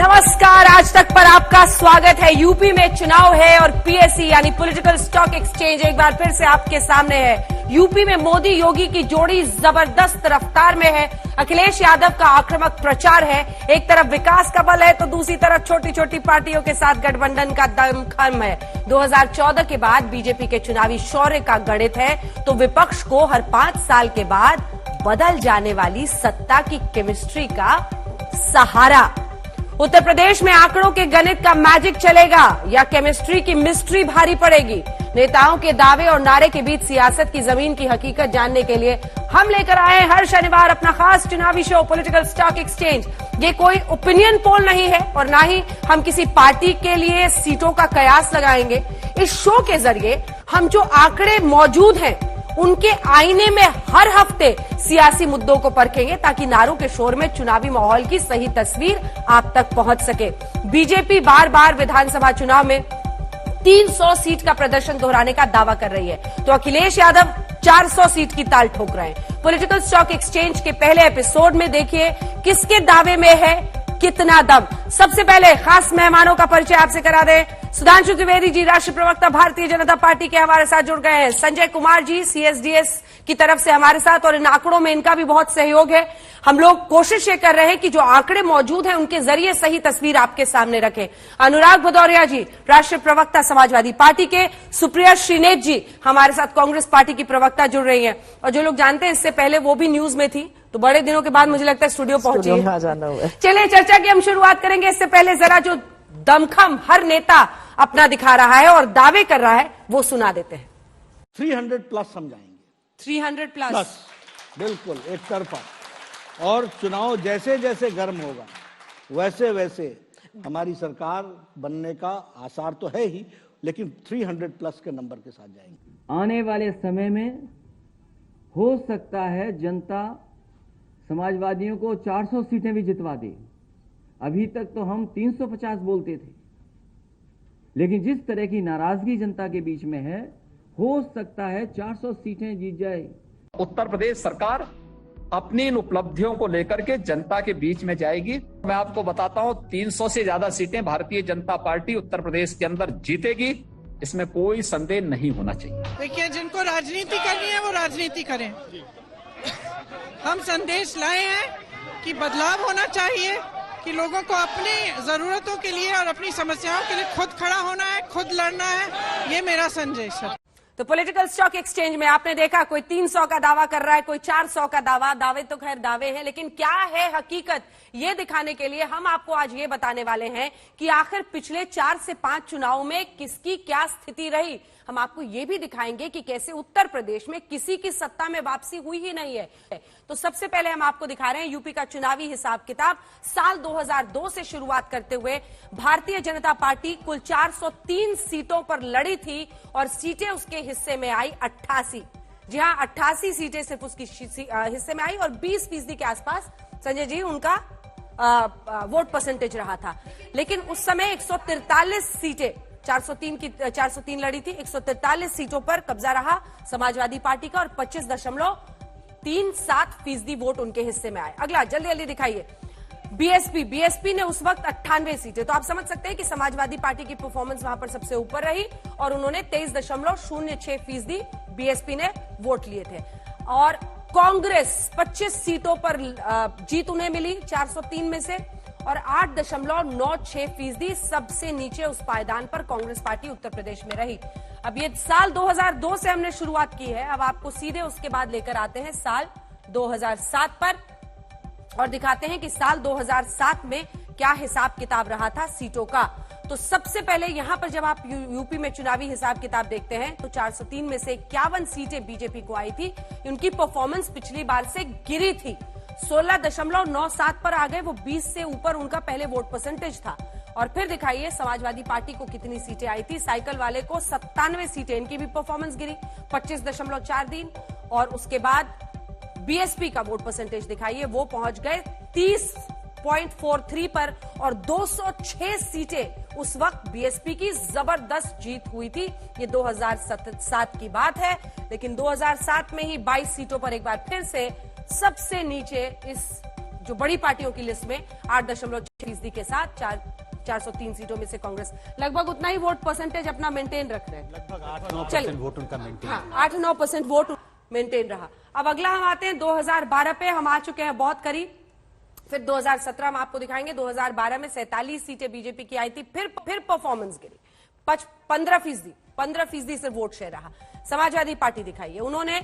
नमस्कार, आज तक पर आपका स्वागत है। यूपी में चुनाव है और पीएससी यानी पॉलिटिकल स्टॉक एक्सचेंज एक बार फिर से आपके सामने है। यूपी में मोदी योगी की जोड़ी जबरदस्त रफ्तार में है। अखिलेश यादव का आक्रामक प्रचार है। एक तरफ विकास का बल है तो दूसरी तरफ छोटी छोटी पार्टियों के साथ गठबंधन का दमखम है। 2014 के बाद बीजेपी के चुनावी शौर्य का गणित है तो विपक्ष को हर 5 साल के बाद बदल जाने वाली सत्ता की केमिस्ट्री का सहारा। उत्तर प्रदेश में आंकड़ों के गणित का मैजिक चलेगा या केमिस्ट्री की मिस्ट्री भारी पड़ेगी। नेताओं के दावे और नारे के बीच सियासत की जमीन की हकीकत जानने के लिए हम लेकर आए हैं हर शनिवार अपना खास चुनावी शो पॉलिटिकल स्टॉक एक्सचेंज। ये कोई ओपिनियन पोल नहीं है और ना ही हम किसी पार्टी के लिए सीटों का कयास लगाएंगे। इस शो के जरिए हम जो आंकड़े मौजूद हैं उनके आईने में हर हफ्ते सियासी मुद्दों को परखेंगे ताकि नारों के शोर में चुनावी माहौल की सही तस्वीर आप तक पहुंच सके। बीजेपी बार बार विधानसभा चुनाव में 300 सीट का प्रदर्शन दोहराने का दावा कर रही है तो अखिलेश यादव 400 सीट की ताल ठोक रहे हैं। पॉलिटिकल स्टॉक एक्सचेंज के पहले एपिसोड में देखिए किसके दावे में है कितना दम। सबसे पहले खास मेहमानों का परिचय आपसे करा दें। सुधांशु त्रिवेदी जी राष्ट्रीय प्रवक्ता भारतीय जनता पार्टी के हमारे साथ जुड़ गए हैं। संजय कुमार जी सीएसडीएस की तरफ से हमारे साथ और इन आंकड़ों में इनका भी बहुत सहयोग है। हम लोग कोशिश ये कर रहे हैं कि जो आंकड़े मौजूद हैं उनके जरिए सही तस्वीर आपके सामने रखें। अनुराग भदौरिया जी राष्ट्रीय प्रवक्ता समाजवादी पार्टी के, सुप्रिया श्रीनेत जी हमारे साथ कांग्रेस पार्टी की प्रवक्ता जुड़ रही हैं और जो लोग जानते हैं इससे पहले वो भी न्यूज में थी तो बड़े दिनों के बाद मुझे लगता है स्टूडियो पहुंची है। चलिए चर्चा की हम शुरुआत करेंगे। इससे पहले जरा जो दमखम हर नेता अपना दिखा रहा है और दावे कर रहा है वो सुना देते हैं। 300 प्लस समझाएंगे। 300 प्लस बिल्कुल एक तरफा। और चुनाव जैसे जैसे गर्म होगा वैसे वैसे हमारी सरकार बनने का आसार तो है ही, लेकिन 300 प्लस के नंबर के साथ जाएंगे। आने वाले समय में हो सकता है जनता समाजवादियों को 400 सीटें भी जितवा दे। अभी तक तो हम 350 बोलते थे, लेकिन जिस तरह की नाराजगी जनता के बीच में है हो सकता है 400 सीटें जीत जाए। उत्तर प्रदेश सरकार अपनी इन उपलब्धियों को लेकर के जनता के बीच में जाएगी। मैं आपको बताता हूं 300 से ज्यादा सीटें भारतीय जनता पार्टी उत्तर प्रदेश के अंदर जीतेगी, इसमें कोई संदेह नहीं होना चाहिए। देखिए, जिनको राजनीति करनी है वो राजनीति करें। हम संदेश लाए हैं कि बदलाव होना चाहिए, कि लोगों को अपनी जरूरतों के लिए और अपनी समस्याओं के लिए खुद खड़ा होना है, खुद लड़ना है। ये मेरा संदेश है। तो पॉलिटिकल स्टॉक एक्सचेंज में आपने देखा कोई 300 का दावा कर रहा है, कोई 400 का दावा। दावे तो खैर दावे हैं, लेकिन क्या है हकीकत ये दिखाने के लिए हम आपको आज ये बताने वाले हैं कि आखिर पिछले 4 से 5 चुनाव में किसकी क्या स्थिति रही। हम आपको ये भी दिखाएंगे कि कैसे उत्तर प्रदेश में किसी की सत्ता में वापसी हुई ही नहीं है। तो सबसे पहले हम आपको दिखा रहे हैं यूपी का चुनावी हिसाब किताब। साल 2002 से शुरुआत करते हुए भारतीय जनता पार्टी कुल 403 सीटों पर लड़ी थी और सीटें उसके हिस्से में आई 88। जी हां, 88 सीटें सिर्फ उसकी हिस्से में आई और 20% के आसपास संजय जी उनका वोट परसेंटेज रहा था। लेकिन उस समय 143 सीटें 403 लड़ी थी। 143 सीटों पर कब्जा रहा समाजवादी पार्टी का और 25.37% वोट उनके हिस्से में आए। अगला जल्दी जल्दी दिखाइए। बीएसपी ने उस वक्त 98 सीटें। तो आप समझ सकते हैं कि समाजवादी पार्टी की परफॉर्मेंस वहां पर सबसे ऊपर रही और उन्होंने 23.06% बीएसपी ने वोट लिए थे। और कांग्रेस 25 सीटों पर जीत उन्हें मिली 403 में से और 8.96% सबसे नीचे उस पायदान पर कांग्रेस पार्टी उत्तर प्रदेश में रही। अब ये साल 2002 से हमने शुरुआत की है। अब आपको सीधे उसके बाद लेकर आते हैं साल 2007 पर और दिखाते हैं कि साल 2007 में क्या हिसाब किताब रहा था सीटों का। तो सबसे पहले यहां पर जब आप यूपी में चुनावी हिसाब किताब देखते हैं तो 403 में से 51 सीटें बीजेपी को आई थी। उनकी परफॉर्मेंस पिछली बार से गिरी थी, 16.97 पर आ गए। वो 20 से ऊपर उनका पहले वोट परसेंटेज था। और फिर दिखाइए समाजवादी पार्टी को कितनी सीटें आई थी। साइकिल वाले को 97 सीटें, इनकी भी परफॉर्मेंस गिरी 25.43। और उसके बाद बीएसपी का वोट परसेंटेज दिखाइए, वो पहुंच गए 30.43 पर और 206 सीटें उस वक्त बीएसपी की जबरदस्त जीत हुई थी। ये 2007 की बात है, लेकिन 2007 में ही 22 सीटों पर एक बार फिर से सबसे नीचे इस जो बड़ी पार्टियों की लिस्ट में 8.6% के साथ 403 सीटों में से कांग्रेस लगभग उतना ही वोट परसेंटेज अपना मेंटेन रख रहे हैं। लगभग 8-9% वोट उनका मेंटेन। हाँ, 8-9% वोट मेंटेन रहा। अब अगला हम आते हैं 2012 पे, हम आ चुके हैं बहुत करीब। फिर 2017 हम आपको दिखाएंगे। 2012 में 47 सीटें बीजेपी की आई थी, फिर परफॉर्मेंस गिरी 15% से वोट शेयर रहा। समाजवादी पार्टी दिखाइए, उन्होंने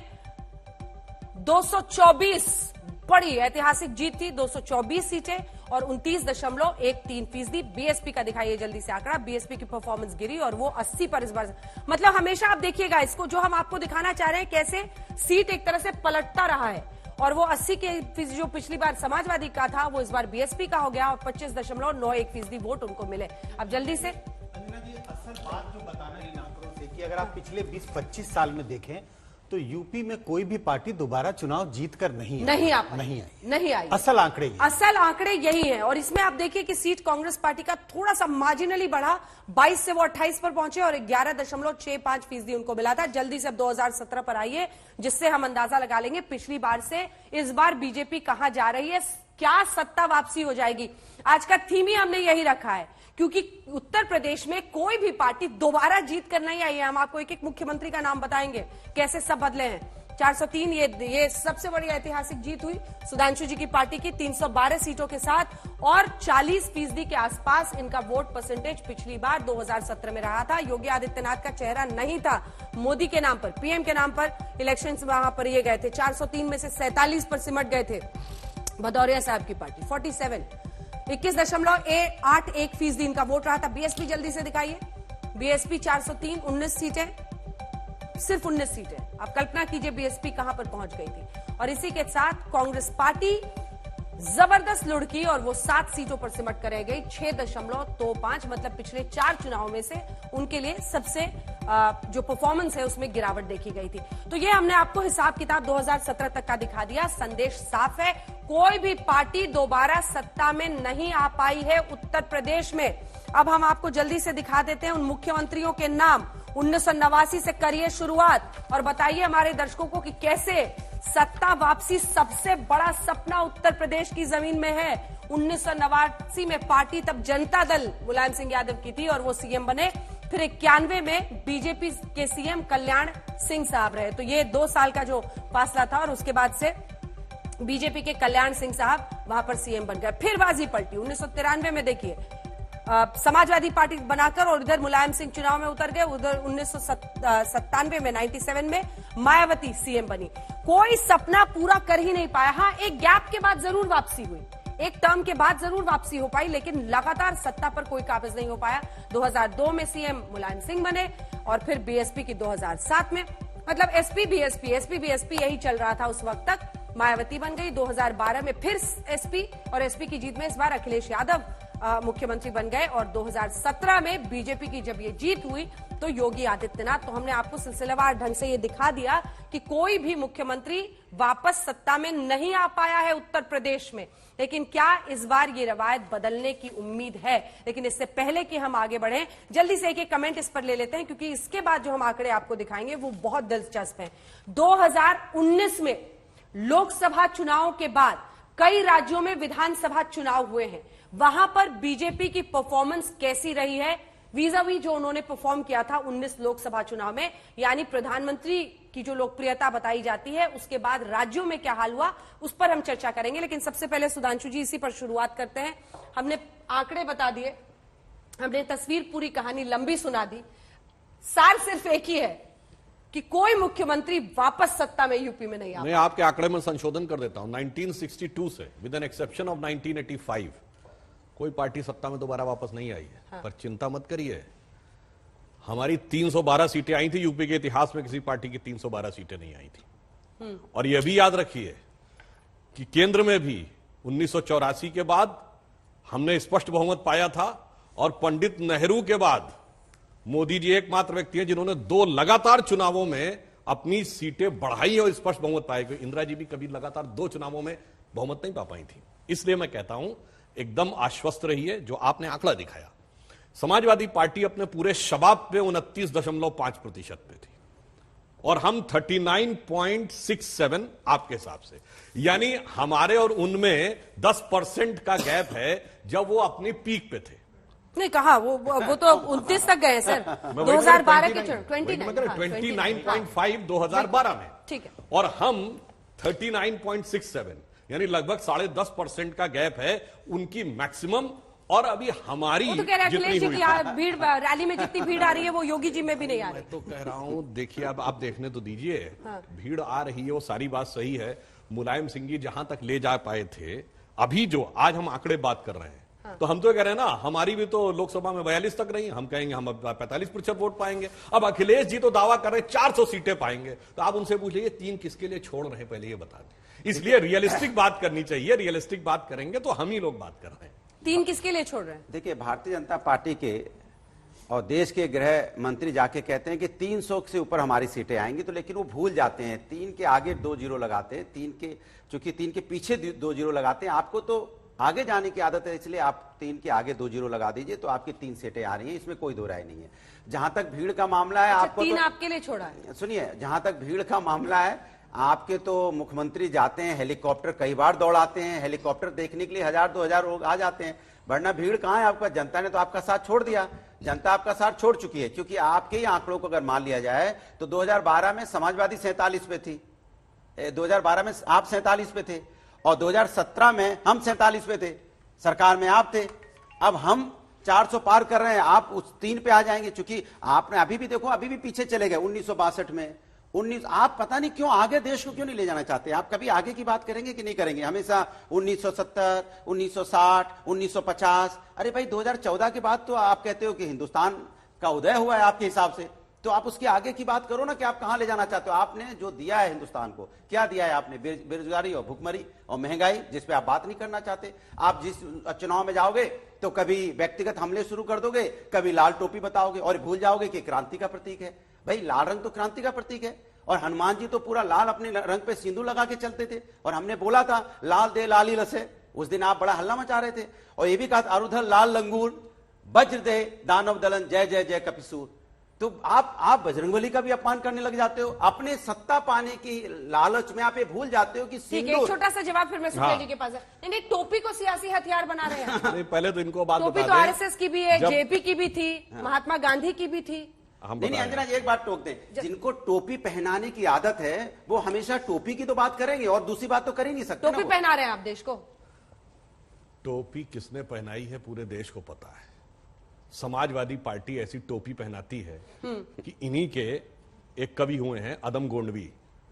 224 बड़ी ऐतिहासिक जीत थी, 224 सीटें और 29.13%। बीएसपी का दिखाइए जल्दी से आंकड़ा, बीएसपी की परफॉर्मेंस गिरी और वो 80 पर इस बार। मतलब हमेशा आप देखिएगा इसको, जो हम आपको दिखाना चाह रहे हैं कैसे सीट एक तरह से पलटता रहा है और वो 80 के जो पिछली बार समाजवादी का था वो इस बार बीएसपी का हो गया और 25.91% वोट उनको मिले। अब जल्दी से असल बात जो बताना इन आंकड़ों से कि अगर आप पिछले 20-25 साल में देखें तो यूपी में कोई भी पार्टी दोबारा चुनाव जीतकर नहीं आई। असल आंकड़े यही हैं। और इसमें आप देखिए कि सीट कांग्रेस पार्टी का थोड़ा सा मार्जिनली बढ़ा, 22 से वो 28 पर पहुंचे और 11.65% उनको मिला था। जल्दी से अब 2017 पर आइए, जिससे हम अंदाजा लगा लेंगे पिछली बार से इस बार बीजेपी कहां जा रही है, क्या सत्ता वापसी हो जाएगी। आज का थीम ही हमने यही रखा है, क्योंकि उत्तर प्रदेश में कोई भी पार्टी दोबारा जीत कर नहीं आई है। हम आपको एक एक मुख्यमंत्री का नाम बताएंगे कैसे सब बदले हैं। 403 ये सबसे बड़ी ऐतिहासिक जीत हुई सुधांशु जी की पार्टी की 312 सीटों के साथ और 40% के आसपास इनका वोट परसेंटेज पिछली बार 2017 में रहा था। योगी आदित्यनाथ का चेहरा नहीं था, मोदी के नाम पर, पीएम के नाम पर इलेक्शन वहां पर ये गए थे। 403 में से 47 पर सिमट गए थे। भदौरिया साहब की पार्टी 21.81% इनका वोट रहा था। बीएसपी जल्दी से दिखाइए, बीएसपी 403, 19 सीटें, सिर्फ 19 सीटें। आप कल्पना कीजिए बीएसपी कहां पर पहुंच गई थी। और इसी के साथ कांग्रेस पार्टी जबरदस्त लुढ़की और वो 7 सीटों पर सिमट कर रह गई, 6.25। मतलब पिछले 4 चुनावों में से उनके लिए सबसे जो परफॉर्मेंस है उसमें गिरावट देखी गई थी। तो ये हमने आपको हिसाब किताब 2017 तक का दिखा दिया। संदेश साफ है, कोई भी पार्टी दोबारा सत्ता में नहीं आ पाई है उत्तर प्रदेश में। अब हम आपको जल्दी से दिखा देते हैं उन मुख्यमंत्रियों के नाम। 1989 से करिए शुरुआत और बताइए हमारे दर्शकों को कि कैसे सत्ता वापसी सबसे बड़ा सपना उत्तर प्रदेश की जमीन में है। 1989 में पार्टी तब जनता दल मुलायम सिंह यादव की थी और वो सीएम बने। फिर 91 में बीजेपी के सीएम कल्याण सिंह साहब रहे। तो ये 2 साल का जो फासला था और उसके बाद से बीजेपी के कल्याण सिंह साहब वहां पर सीएम बन गए। फिर बाजी पलटी 1993 में, देखिए समाजवादी पार्टी बनाकर और इधर मुलायम सिंह चुनाव में उतर गए। उधर 1997 में 97 में मायावती सीएम बनी। कोई सपना पूरा कर ही नहीं पाया। हाँ, एक गैप के बाद जरूर वापसी हुई, एक टर्म के बाद जरूर वापसी हो पाई, लेकिन लगातार सत्ता पर कोई काबिज नहीं हो पाया। 2002 में सीएम मुलायम सिंह बने और फिर बीएसपी की 2007 में, मतलब एसपी बीएसपी यही चल रहा था उस वक्त तक। मायावती बन गई 2012 में, फिर एसपी और एसपी की जीत में इस बार अखिलेश यादव मुख्यमंत्री बन गए और 2017 में बीजेपी की जब ये जीत हुई तो योगी आदित्यनाथ। तो हमने आपको सिलसिलेवार ढंग से ये दिखा दिया कि कोई भी मुख्यमंत्री वापस सत्ता में नहीं आ पाया है उत्तर प्रदेश में। लेकिन क्या इस बार ये रवायत बदलने की उम्मीद है? लेकिन इससे पहले कि हम आगे बढ़ें, जल्दी से एक कमेंट इस पर ले लेते हैं, क्योंकि इसके बाद जो हम आंकड़े आपको दिखाएंगे वो बहुत दिलचस्प हैं। 2019 में लोकसभा चुनाव के बाद कई राज्यों में विधानसभा चुनाव हुए हैं। वहां पर बीजेपी की परफॉर्मेंस कैसी रही है वीज़ावी जो उन्होंने परफॉर्म किया था 19 लोकसभा चुनाव में, यानी प्रधानमंत्री की जो लोकप्रियता बताई जाती है, उसके बाद राज्यों में क्या हाल हुआ उस पर हम चर्चा करेंगे। लेकिन सबसे पहले सुधांशु जी इसी पर शुरुआत करते हैं। हमने आंकड़े बता दिए, हमने तस्वीर, पूरी कहानी लंबी सुना दी। सार सिर्फ एक ही है कि कोई मुख्यमंत्री वापस सत्ता में यूपी में नहीं आ। मैं आपके आंकड़े में संशोधन कर देता हूं। 1962 से विद एन एक्सेप्शन ऑफ 1985 कोई पार्टी सत्ता में दोबारा वापस नहीं आई है। हाँ। पर चिंता मत करिए, हमारी 312 सीटें आई थी। यूपी के इतिहास में किसी पार्टी की 312 सीटें नहीं आई थी। और यह भी याद रखिए कि केंद्र में भी 1984 के बाद हमने स्पष्ट बहुमत पाया था और पंडित नेहरू के बाद मोदी जी एकमात्र व्यक्ति हैं जिन्होंने 2 लगातार चुनावों में अपनी सीटें बढ़ाई और स्पष्ट बहुमत पाए। इंदिरा जी भी कभी लगातार 2 चुनावों में बहुमत नहीं पा पाई थी। इसलिए मैं कहता हूं एकदम आश्वस्त रहिए। जो आपने आंकड़ा दिखाया, समाजवादी पार्टी अपने पूरे शबाब पे 29.5% पे थी। और हम 39.67 आपके हिसाब से, यानी हमारे और उनमें 10% का गैप है जब वो अपनी पीक पे थे। नहीं कहा वो तो 29 तक गए सर 2012 के 29.5 2012 में, ठीक है, और हम 39.67 यानी लगभग 10.5% का गैप है उनकी मैक्सिमम और अभी हमारी। वो तो कह रहे अखिलेश जी की भीड़ रैली में जितनी भीड़ आ रही है वो योगी जी में भी नहीं आ रही। मैं तो कह रहा हूं, देखिए अब आप देखने तो दीजिए। हाँ। भीड़ आ रही है वो सारी बात सही है। मुलायम सिंह जी जहां तक ले जा पाए थे, अभी जो आज हम आंकड़े बात कर रहे हैं, हाँ। तो हम तो कह रहे हैं ना, हमारी भी तो लोकसभा में 42 तक रही, हम कहेंगे हम 45% वोट पाएंगे। अब अखिलेश जी तो दावा कर रहे हैं 400 सीटें पाएंगे, तो आप उनसे पूछ लीजिए 3 किसके लिए छोड़ रहे हैं, पहले ये बता दें। इसलिए रियलिस्टिक बात करनी चाहिए, रियलिस्टिक बात करेंगे तो हम ही लोग बात कर रहे हैं। 3 किसके लिए छोड़ रहे हैं? देखिए, भारतीय जनता पार्टी के और देश के गृह मंत्री जाके कहते हैं कि 300 से ऊपर हमारी सीटें आएंगी, तो लेकिन वो भूल जाते हैं 3 के आगे 2 जीरो लगाते हैं, 3 के चूंकि 3 के पीछे 2 जीरो लगाते हैं। आपको तो आगे जाने की आदत है, इसलिए आप 3 के आगे 2 जीरो लगा दीजिए तो आपकी 3 सीटें आ रही हैं, इसमें कोई दो राय नहीं है। जहां तक भीड़ का मामला है, आपको 3 तो, आपके लिए छोड़ा है। सुनिए, जहां तक भीड़ का मामला है, आपके तो मुख्यमंत्री जाते हैं, हेलीकॉप्टर कई बार दौड़ाते हैं, हेलीकॉप्टर देखने के लिए 1000-2000 लोग आ जाते हैं, वरना भीड़ कहां है आपका? जनता ने तो आपका साथ छोड़ दिया, जनता आपका साथ छोड़ चुकी है। क्योंकि आपके ही आंकड़ों को अगर मान लिया जाए तो 2012 में समाजवादी 47 पे थी, 2012 में आप 47 पे थे, और 2017 में हम 47 पे थे, सरकार में आप थे। अब हम 400 पार कर रहे हैं, आप उस 3 पे आ जाएंगे। चूंकि आपने अभी भी देखो, अभी भी पीछे चले गए 1962 में, आप पता नहीं क्यों आगे देश को क्यों नहीं ले जाना चाहते। आप कभी आगे की बात करेंगे कि नहीं करेंगे? हमेशा 1970, 1960, 1950। अरे भाई, 2014 के बाद तो आप कहते हो कि हिंदुस्तान का उदय हुआ है आपके हिसाब से, तो आप उसके आगे की बात करो ना कि आप कहां ले जाना चाहते हो। आपने जो दिया है हिंदुस्तान को, क्या दिया है आपने? बेरोजगारी और भुखमरी और महंगाई, जिस पे आप बात नहीं करना चाहते। आप जिस चुनाव में जाओगे तो कभी व्यक्तिगत हमले शुरू कर दोगे, कभी लाल टोपी बताओगे और भूल जाओगे कि क्रांति का प्रतीक है। भाई, लाल रंग तो क्रांति का प्रतीक है, और हनुमान जी तो पूरा लाल अपने रंग पे सिंदूर लगा के चलते थे, और हमने बोला था लाल दे लाली रसे, उस दिन आप बड़ा हल्ला मचा रहे थे। और ये भी कहा, अरुधर लाल लंगूर, वज्र दे दानव दलन, जय जय जय कपिसूर। तो आप बजरंगबली का भी अपमान करने लग जाते हो, अपने सत्ता पाने की लालच में आप ये भूल जाते हो कि एक छोटा सा जवाब फिर मैं सुप्रिया जी के पास है। नहीं, टोपी को सियासी हथियार बना रहे हैं। नहीं, पहले तो इनको बात टोपी तो आरएसएस की भी है, जेपी की भी थी, महात्मा गांधी की भी थी। नहीं, अंजना जी एक बात टोक दें, जिनको टोपी पहनाने की आदत है वो हमेशा टोपी की तो बात करेंगे और दूसरी बात तो कर ही नहीं सकते। टोपी पहना रहे हैं आप देश को। टोपी किसने पहनाई है पूरे देश को पता है। समाजवादी पार्टी ऐसी टोपी पहनाती है कि इन्हीं के एक कवि हुए हैं अदम गोंडवी,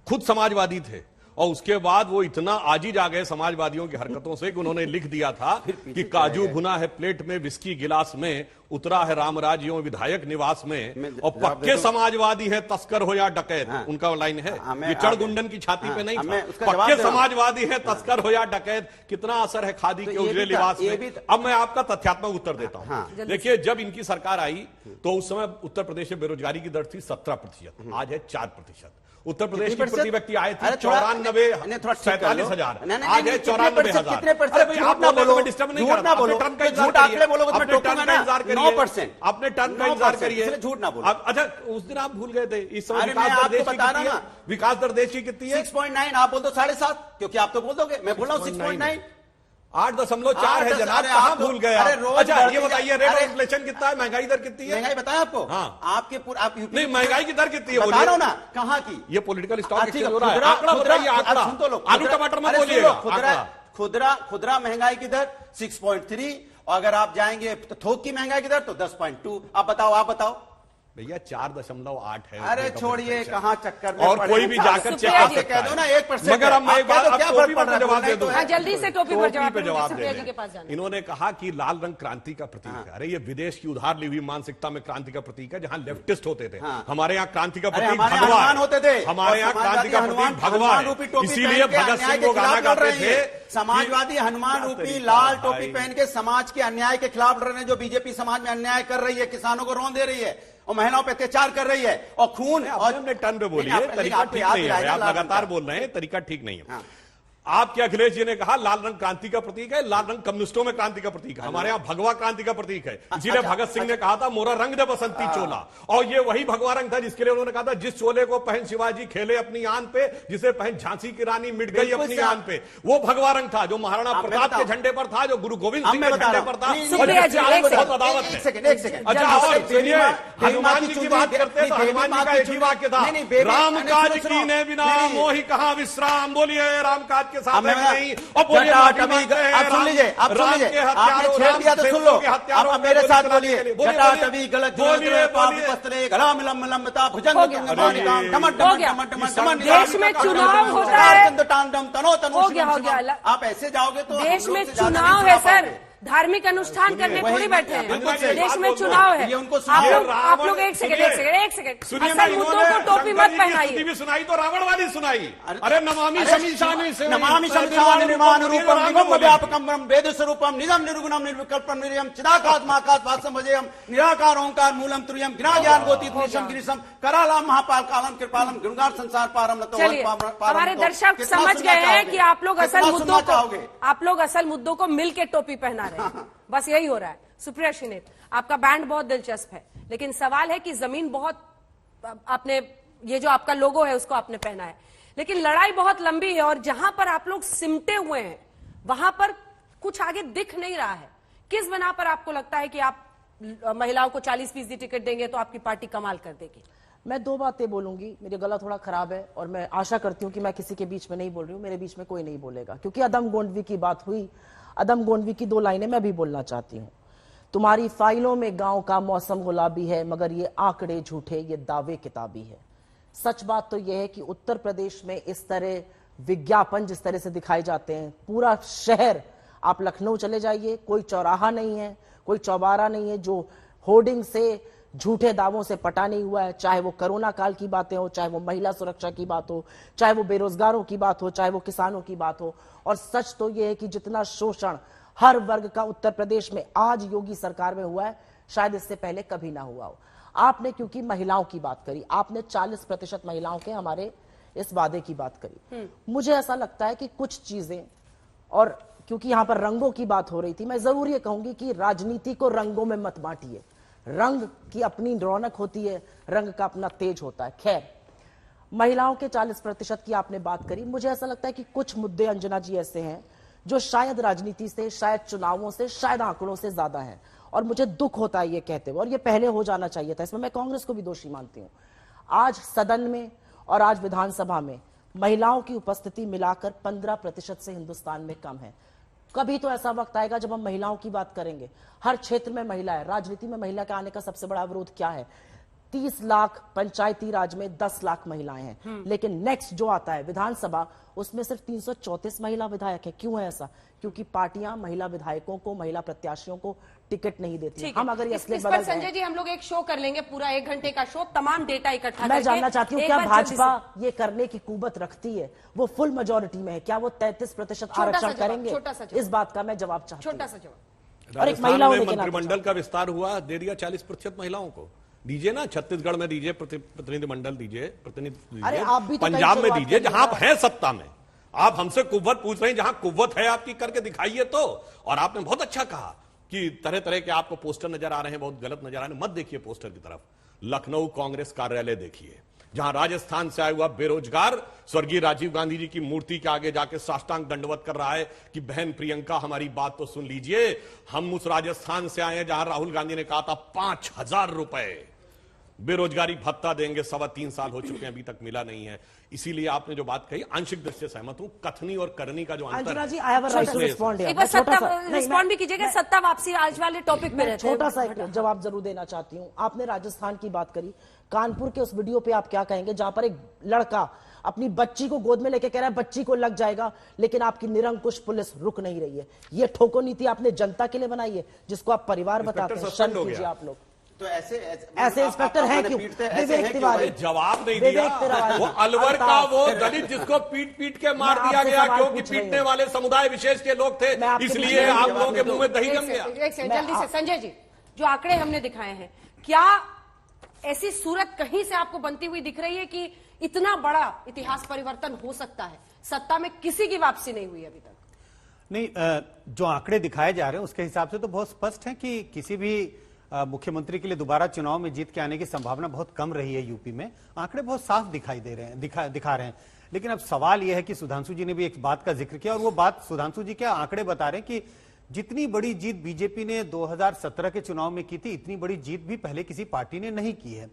खुद समाजवादी थे, और उसके बाद वो इतना आजिज आ गए समाजवादियों की हरकतों से कि उन्होंने लिख दिया था कि काजू भुना है प्लेट में, विस्की गिलास में, उतरा है रामराज यूं विधायक निवास में, और पक्के समाजवादी है तस्कर हो या डकैत। उनका लाइन है, ये चढ़गुंडन की छाती पे नहीं था, पक्के समाजवादी है तस्कर हो या डकैत। कितना असर है खादी के उजले लिबास में। अब मैं आपका तथ्यात्मक उत्तर देता हूं। देखिए, जब इनकी सरकार आई तो उस समय उत्तर प्रदेश में बेरोजगारी की दर थी 17%, आज है 4%। उत्तर प्रदेश की प्रति व्यक्ति आए थे 47,000, आज है 94,000। कितने परसेंट? झूठ ना बोलो, झूठ ना बोलो, झूठ आंकड़े बोलोगे तो मैं टोकूंगा ना। 9%। आपने टर्न का इंतजार करिए, झूठ ना बोलो। अच्छा, उस दिन आप भूल गए थे, इस समय विकास दर देश की कितनी है? 6.9। आप बोल दो 7.5, क्योंकि आप तो बोल दोगे, मैं बोल रहा हूँ 6.9। 8.4 है जनाब, कहां भूल गए? अच्छा, ये बताइए रेट ऑफ इन्फ्लेशन कितना है, महंगाई दर कितनी है? महंगाई बताया आपको? हाँ, आपके आप यूपी नहीं, महंगाई की दर कितनी है बता रहा हूं ना, कहां की? ये पॉलिटिकल स्टॉक एक्सचेंज हो रहा है, आंकड़ा बताइए, आंकड़ा। सुन तो लो, आलू टमाटर मत बोलिएगा। खुदरा महंगाई की दर 6.3, और अगर आप जाएंगे तो थोक की महंगाई की दर तो 10.2। आप बताओ भैया, 4.8 है। अरे छोड़िए, कहां चक्कर में और कोई भी जाकर चेक कर सकता कह दो ना 1%। मगर अब मैं एक बात टोपी पर जवाब दे दूं। जल्दी से टोपी पर जवाब दे। इन्होंने कहा कि लाल रंग क्रांति का प्रतीक है। अरे ये विदेश की उधार ली हुई मानसिकता में क्रांति का प्रतीक है, जहां लेफ्टिस्ट होते थे। हमारे यहाँ क्रांति का प्रतीक भगवान होते थे, हमारे यहाँ क्रांति का प्रतीक भगवान, इसीलिए भगत सिंह वो गाना गाते थे। समाजवादी हनुमान रूपी लाल टोपी पहन के समाज के अन्याय के खिलाफ लड़ रहे हैं। जो बीजेपी समाज में अन्याय कर रही है, किसानों को रौंद दे रही है और महिलाओं पर अत्याचार कर रही है, और खून और हमने टर्न पे बोलिए, तरीका ठीक नहीं है। आप लगातार बोल रहे हैं, तरीका ठीक नहीं है। आपके अखिलेश जी ने कहा लाल रंग क्रांति का प्रतीक है, लाल रंग कम्युनिस्टों में क्रांति का प्रतीक है, हमारे यहां भगवा क्रांति का प्रतीक है। इसीलिए भगत सिंह ने कहा था मोरा रंग दे बसंती चोला, और ये वही भगवा रंग था जिसके लिए उन्होंने कहा था जिस चोले को पहन शिवाजी खेले अपनी आन पे, जिसे पहन झांसी की रानी मिट गई अपनी आन पे, वो भगवा रंग था जो महाराणा प्रताप के झंडे पर था, जो गुरु गोविंद सिंह के झंडे पर था। बहुत अदावत है। अच्छा, और सुनिए, हनुमान जी की बात करते हैं तो हनुमान जी का एक ही वाक्य था, राम काज कीने बिना मोहि कहां विश्राम। बोलिए राम काज के साथ नहीं। आप सुन लीजिए, आपने छेड़ दिया तो सुन लो, आप मेरे साथ बोलिए। जटाटवी गलत गला मिलम लंबता भुजंग देश में चुनाव होता है, हो गया। आप ऐसे जाओगे तो देश में चुनाव है सर, धार्मिक अनुष्ठान करने थोड़ी बैठे हैं, देश में चुनाव है। आप लोग एक सेकंड असल मुद्दों को टोपी मत पहनाइए। भी सुनाई तो रावण वाली सुनाई। अरे नमामि शमीशानि रूपम निगम व्यापकम वेद स्वरूपम निजम निर्गुणम निर्विकल्पम निर्यम चिदाकाश महाकाश वासम भजेयम निराकार ओंकार मूलम तुर्यम ज्ञान ज्ञान गोती निशम गिरिशम करालाम महापाल कालम कृपालम गुणगार संसार पारम लतो। हमारे दर्शक समझ गए हैं कि आप लोग असल मुद्दों को मिल के टोपी पहना रहे हैं, बस यही हो रहा है। सुप्रिया श्रीनेत, आपका बैंड बहुत दिलचस्प है, लेकिन सवाल है कि जमीन बहुत, आपने ये जो आपका लोगो है उसको आपने पहना है, लेकिन लड़ाई बहुत लंबी है और जहां पर आप लोग सिमटे हुए हैं वहां पर कुछ आगे दिख नहीं रहा है। किस बना पर आपको लगता है कि आप महिलाओं को 40% टिकट देंगे तो आपकी पार्टी कमाल कर देगी? मैं दो बातें बोलूंगी, मेरा गला थोड़ा खराब है और मैं आशा करती हूं कि मैं किसी के बीच में नहीं बोल रही हूं, मेरे बीच में कोई नहीं बोलेगा, क्योंकि अदम गोंडवी की बात हुई। अदम गोंडवी की दो लाइनें मैं भी बोलना चाहती हूँ। तुम्हारी फाइलों में गांव का मौसम गुलाबी है, मगर ये आंकड़े झूठे, ये दावे किताबी है। सच बात तो यह है कि उत्तर प्रदेश में इस तरह विज्ञापन जिस तरह से दिखाए जाते हैं, पूरा शहर, आप लखनऊ चले जाइए, कोई चौराहा नहीं है, कोई चौबारा नहीं है जो होर्डिंग से झूठे दावों से पटा नहीं हुआ है। चाहे वो कोरोना काल की बातें हो, चाहे वो महिला सुरक्षा की बात हो, चाहे वो बेरोजगारों की बात हो, चाहे वो किसानों की बात हो। और सच तो ये है कि जितना शोषण हर वर्ग का उत्तर प्रदेश में आज योगी सरकार में हुआ है, शायद इससे पहले कभी ना हुआ हो। आपने क्योंकि महिलाओं की बात करी, आपने 40% महिलाओं के हमारे इस वादे की बात करी। मुझे ऐसा लगता है कि कुछ चीजें, और क्योंकि यहां पर रंगों की बात हो रही थी, मैं जरूर ये कहूंगी कि राजनीति को रंगों में मत बांटिए। रंग की अपनी रौनक होती है, रंग का अपना तेज होता है। खैर, महिलाओं के 40% की आपने बात करी। मुझे ऐसा लगता है कि कुछ मुद्दे अंजना जी ऐसे हैं जो शायद राजनीति से, शायद चुनावों से, शायद आंकड़ों से ज्यादा है, और मुझे दुख होता है ये कहते हुए, और ये पहले हो जाना चाहिए था। इसमें मैं कांग्रेस को भी दोषी मानती हूं। आज सदन में और आज विधानसभा में महिलाओं की उपस्थिति मिलाकर 15% से हिंदुस्तान में कम है। कभी तो ऐसा वक्त आएगा जब हम महिलाओं की बात करेंगे। हर क्षेत्र में महिला है। राजनीति में महिला के आने का सबसे बड़ा अवरोध क्या है? 30 लाख पंचायती राज में 10 लाख महिलाएं हैं, लेकिन नेक्स्ट जो आता है विधानसभा, उसमें सिर्फ 334 महिला विधायक है। क्यों है ऐसा? क्योंकि पार्टियां महिला विधायकों को, महिला प्रत्याशियों को टिकट नहीं देती। हम अगर ये संजय जी, हम लोग एक शो कर लेंगे, पूरा 1 घंटे का शो, तमाम डेटा इकट्ठा। मैं जानना चाहती हूँ, क्या भाजपा ये करने की कुवत रखती है? वो फुल मेजोरिटी में है, क्या वो 33% आरक्षण करेंगे? इस बात का मैं जवाब चाहती हूँ। छोटा सा जवाब। और एक महिला मंत्रिमंडल का विस्तार हुआ, दे दिया 40% महिलाओं को। दीजिए ना, छत्तीसगढ़ में दीजिए, प्रतिनिधिमंडल दीजिए, प्रतिनिधि दीजिए, पंजाब में दीजिए, जहां आप हैं सत्ता में। आप हमसे कुव्वत पूछ रहे हैं, जहां कुव्वत है आपकी करके दिखाइए तो। और आपने बहुत अच्छा कहा कि तरह तरह के आपको पोस्टर नजर आ रहे हैं, बहुत गलत नजर आ रहे हैं। मत देखिए पोस्टर की तरफ, लखनऊ कांग्रेस कार्यालय देखिए, जहां राजस्थान से आया हुआ बेरोजगार स्वर्गीय राजीव गांधी जी की मूर्ति के आगे जाके साष्टांग दंडवत कर रहा है कि बहन प्रियंका हमारी बात तो सुन लीजिए। हम उस राजस्थान से आए हैं जहां राहुल गांधी ने कहा था 5000 रुपए बेरोजगारी भत्ता देंगे। 3.25 साल हो चुके हैं, अभी तक मिला नहीं है। इसीलिए आपने जो बात कही, आंशिक दृष्टि से सहमत हूं। कथनी और करनी का जो अंतर है, रिस्पॉन्ड भी कीजिएगा। सत्ता वापसी आज वाले टॉपिक पे छोटा सा जवाब जरूर देना चाहती हूँ। आपने राजस्थान की बात करी, कानपुर के उस वीडियो पे आप क्या कहेंगे जहां पर एक लड़का अपनी बच्ची को गोद में लेके कह रहा है बच्ची को लग जाएगा, लेकिन आपकी निरंकुश पुलिस रुक नहीं रही है। ये ठोको नीति आपने जनता के लिए बनाई है, जिसको आप परिवार बताते हैं। शर्म कीजिए आप लोग। तो ऐसे इंस्पेक्टर हैं क्यों? विवेक तिवारी जवाब नहीं दिया। वो अलवर का वो दलित जिसको पीट पीट के मार दिया गया, क्योंकि पीटने वाले समुदाय विशेष के लोग थे, इसलिए आप लोगों के मुंह में दही जम गया। जल्दी से संजय जी, जो आंकड़े हमने दिखाए हैं, क्या ऐसी सूरत कहीं से आपको बनती हुई दिख रही है कि इतना बड़ा इतिहास परिवर्तन हो सकता है? सत्ता में किसी की वापसी नहीं हुई अभी तक। नहीं, जो आंकड़े दिखाए जा रहे हैं उसके हिसाब से तो बहुत स्पष्ट है कि किसी भी मुख्यमंत्री के लिए दोबारा चुनाव में जीत के आने की संभावना बहुत कम रही है यूपी में। आंकड़े बहुत साफ दिखाई दे रहे हैं, दिखा रहे हैं। लेकिन अब सवाल यह है कि सुधांशु जी ने भी एक बात का जिक्र किया, और वो बात सुधांशु जी क्या आंकड़े बता रहे हैं कि जितनी बड़ी जीत बीजेपी ने 2017 के चुनाव में की थी, इतनी बड़ी जीत भी पहले किसी पार्टी ने नहीं की है।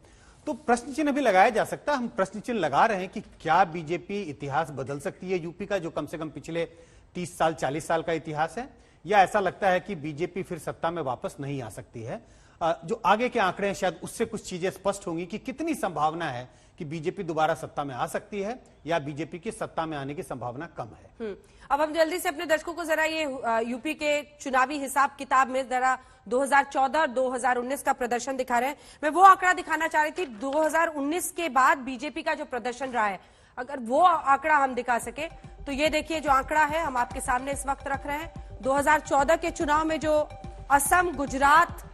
तो प्रश्न चिन्ह भी लगाया जा सकता है। हम प्रश्न चिन्ह लगा रहे हैं कि क्या बीजेपी इतिहास बदल सकती है यूपी का, जो कम से कम पिछले 30 साल 40 साल का इतिहास है, या ऐसा लगता है कि बीजेपी फिर सत्ता में वापस नहीं आ सकती है। जो आगे के आंकड़े हैं शायद उससे कुछ चीजें स्पष्ट होंगी कि कितनी संभावना है कि बीजेपी दोबारा सत्ता में आ सकती है या बीजेपी की सत्ता में आने की संभावना कम है। अब हम जल्दी से अपने दर्शकों को जरा ये यूपी के चुनावी हिसाब किताब में जरा 2014 और 2019 का प्रदर्शन दिखा रहे हैं। मैं वो आंकड़ा दिखाना चाह रही थी 2019 के बाद बीजेपी का जो प्रदर्शन रहा है, अगर वो आंकड़ा हम दिखा सके तो ये देखिए जो आंकड़ा है हम आपके सामने इस वक्त रख रहे हैं। 2014 के चुनाव में जो असम, गुजरात,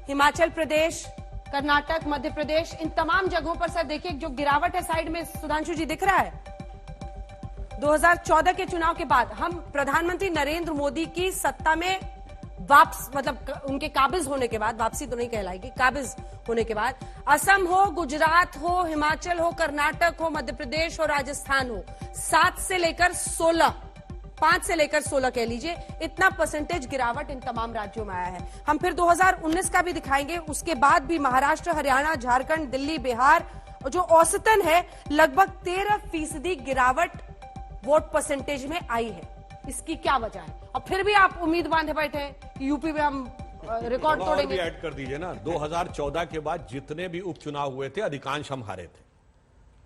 हिमाचल प्रदेश, कर्नाटक, मध्य प्रदेश, इन तमाम जगहों पर सर देखिए जो गिरावट है साइड में सुधांशु जी दिख रहा है। 2014 के चुनाव के बाद हम प्रधानमंत्री नरेंद्र मोदी की सत्ता में मतलब उनके काबिज होने के बाद, वापसी तो नहीं कहलाएगी, काबिज होने के बाद असम हो, गुजरात हो, हिमाचल हो, कर्नाटक हो, मध्य प्रदेश हो, राजस्थान हो, 5 से लेकर 16 कह लीजिए, इतना परसेंटेज गिरावट इन तमाम राज्यों में आया है। हम फिर 2019 का भी दिखाएंगे, उसके बाद भी महाराष्ट्र, हरियाणा, झारखंड, दिल्ली, बिहार, जो औसतन है लगभग 13% गिरावट वोट परसेंटेज में आई है। इसकी क्या वजह है? और फिर भी आप उम्मीद बांधे बैठे हैं कि यूपी में हम रिकॉर्ड तोड़ेंगे। ऐड कर दीजिए ना, 2014 के बाद जितने भी उपचुनाव हुए थे अधिकांश हम हारे थे।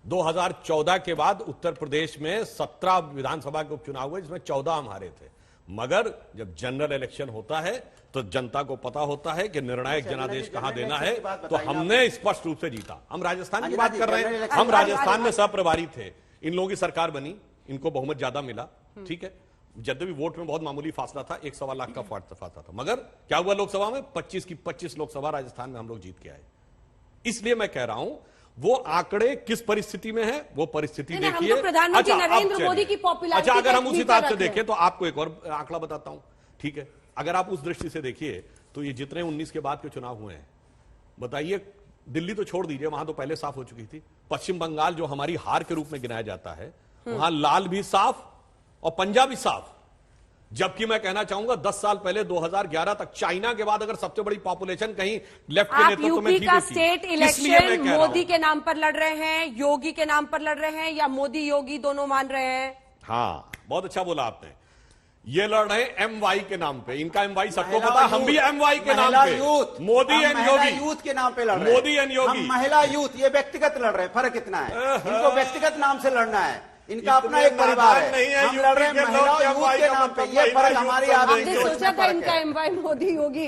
2014 के बाद उत्तर प्रदेश में 17 विधानसभा के उपचुनाव हुए जिसमें 14 हम हारे थे। मगर जब जनरल इलेक्शन होता है तो जनता को पता होता है कि निर्णायक जनादेश कहां देना है, तो हमने स्पष्ट रूप से जीता। हम राजस्थान की बात कर रहे हैं, हम राजस्थान में सहप्रभारी थे, इन लोगों की सरकार बनी, इनको बहुमत ज्यादा मिला, ठीक है। यद्यपि वोट में बहुत मामूली फासला था, 1.25 लाख का फासला था, मगर क्या हुआ लोकसभा में 25 की 25 लोकसभा राजस्थान में हम लोग जीत के आए। इसलिए मैं कह रहा हूं वो आंकड़े किस परिस्थिति में है वो परिस्थिति देखिए। तो प्रधानमंत्री नरेंद्र मोदी की पॉपुलैरिटी, अच्छा अगर हम उस हिसाब से देखें तो आपको एक और आंकड़ा बताता हूं, ठीक है। अगर आप उस दृष्टि से देखिए तो ये जितने 19 के बाद के चुनाव हुए हैं, बताइए दिल्ली तो छोड़ दीजिए, वहां तो पहले साफ हो चुकी थी। पश्चिम बंगाल जो हमारी हार के रूप में गिनाया जाता है, वहां लाल भी साफ और पंजाब भी साफ। जबकि मैं कहना चाहूंगा 10 साल पहले 2011 तक चाइना के बाद अगर सबसे बड़ी पॉपुलेशन कहीं लेफ्ट के नेतृत्व में थी, का स्टेट इलेक्शन मोदी के नाम पर लड़ रहे हैं, योगी के नाम पर लड़ रहे हैं, या मोदी योगी दोनों मान रहे हैं? हाँ, बहुत अच्छा बोला आपने। ये लड़ रहे हैं MY के नाम पे, इनका MY सबको पता, हम भी MY के नाम पे, मोदी एंड योगी यूथ के नाम पे लड़ रहे हैं, मोदी एंड योगी। महिला यूथ ये व्यक्तिगत लड़ रहे हैं, फर्क इतना है, इनको व्यक्तिगत नाम से लड़ना है, इनका अपना एक परिवार है, हम लड़ रहे हैं महिला यूथ के नाम पे। ये फर्क हमारी आपने सोचा था इनका MY मोदी योगी,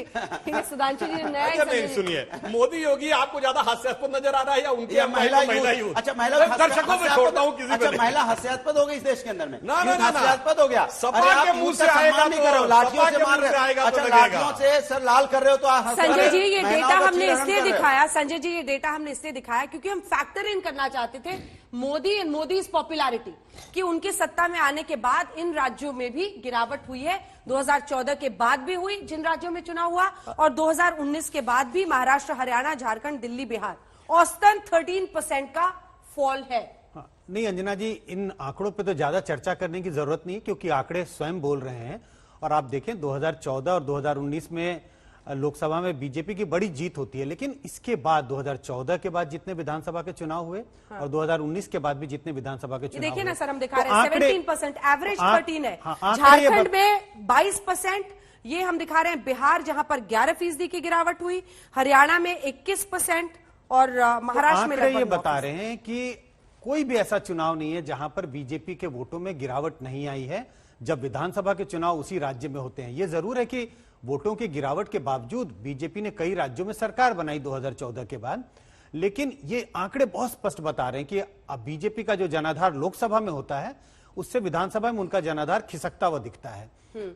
सुधांशु जी ने नया नहीं सुनिए, मोदी योगी आपको ज्यादा हास्यास्पद नजर आ रहा है या उनकी महिला यूथ? अच्छा महिला दर्शकों को छोड़ता हूँ किसी को। महिला हास्यास्पद हो गई इस देश के अंदर में, ना हास्यास्पद हो गया। सपा के मुंह से आएगा नहीं कर रहे हो, लाठियों से मार रहे हो, अच्छा लाठियों से सर लाल कर रहे हो तो संजय जी ये डेटा हमने इसलिए दिखाया, संजय जी ये डेटा हमने इसलिए दिखाया क्योंकि हम फैक्टर इन करना चाहते थे मोदी एंड मोदीज पॉपुलैरिटी, कि उनकी सत्ता में आने के बाद इन राज्यों में भी गिरावट हुई है। 2014 के बाद भी हुई जिन राज्यों में चुनाव हुआ, और 2019 के बाद भी महाराष्ट्र, हरियाणा, झारखंड, दिल्ली, बिहार, औसतन 13% का फॉल है। नहीं अंजना जी, इन आंकड़ों पे तो ज्यादा चर्चा करने की जरूरत नहीं, क्योंकि आंकड़े स्वयं बोल रहे हैं। और आप देखें 2014 और 2019 में लोकसभा में बीजेपी की बड़ी जीत होती है, लेकिन इसके बाद 2014 के बाद जितने विधानसभा के चुनाव हुए और 2019 के बाद भी जितने विधानसभा के चुनाव देखिए ना सर, हम दिखा तो रहे हैं 17%, एवरेज 13 है। झारखंड में 22%, ये हम दिखा रहे हैं। बिहार जहां पर 11% की गिरावट हुई, हरियाणा में 21% और महाराष्ट्र में ये बता रहे हैं कि कोई भी ऐसा चुनाव नहीं है जहां पर बीजेपी के वोटों में गिरावट नहीं आई है, जब विधानसभा के चुनाव उसी राज्य में होते हैं। ये जरूर है कि वोटों की गिरावट के बावजूद बीजेपी ने कई राज्यों में सरकार बनाई 2014 के बाद, लेकिन ये आंकड़े बहुत स्पष्ट बता रहे हैं कि अब बीजेपी का जो जनाधार लोकसभा में होता है उससे विधानसभा में उनका जनाधार खिसकता हुआ दिखता है।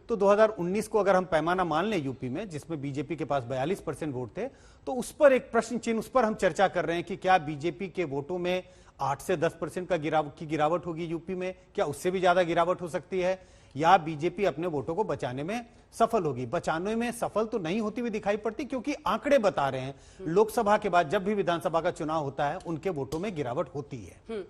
तो 2019 को अगर हम पैमाना मान लें यूपी में, जिसमें बीजेपी के पास 42% वोट थे, तो उस पर एक प्रश्न चिन्ह, उस पर हम चर्चा कर रहे हैं कि क्या बीजेपी के वोटों में 8 से 10% की गिरावट होगी यूपी में, क्या उससे भी ज्यादा गिरावट हो सकती है, या बीजेपी अपने वोटों को बचाने में सफल होगी। बचाने में सफल तो नहीं होती हुई दिखाई पड़ती, क्योंकि आंकड़े बता रहे हैं लोकसभा के बाद जब भी विधानसभा का चुनाव होता है उनके वोटों में गिरावट होती है।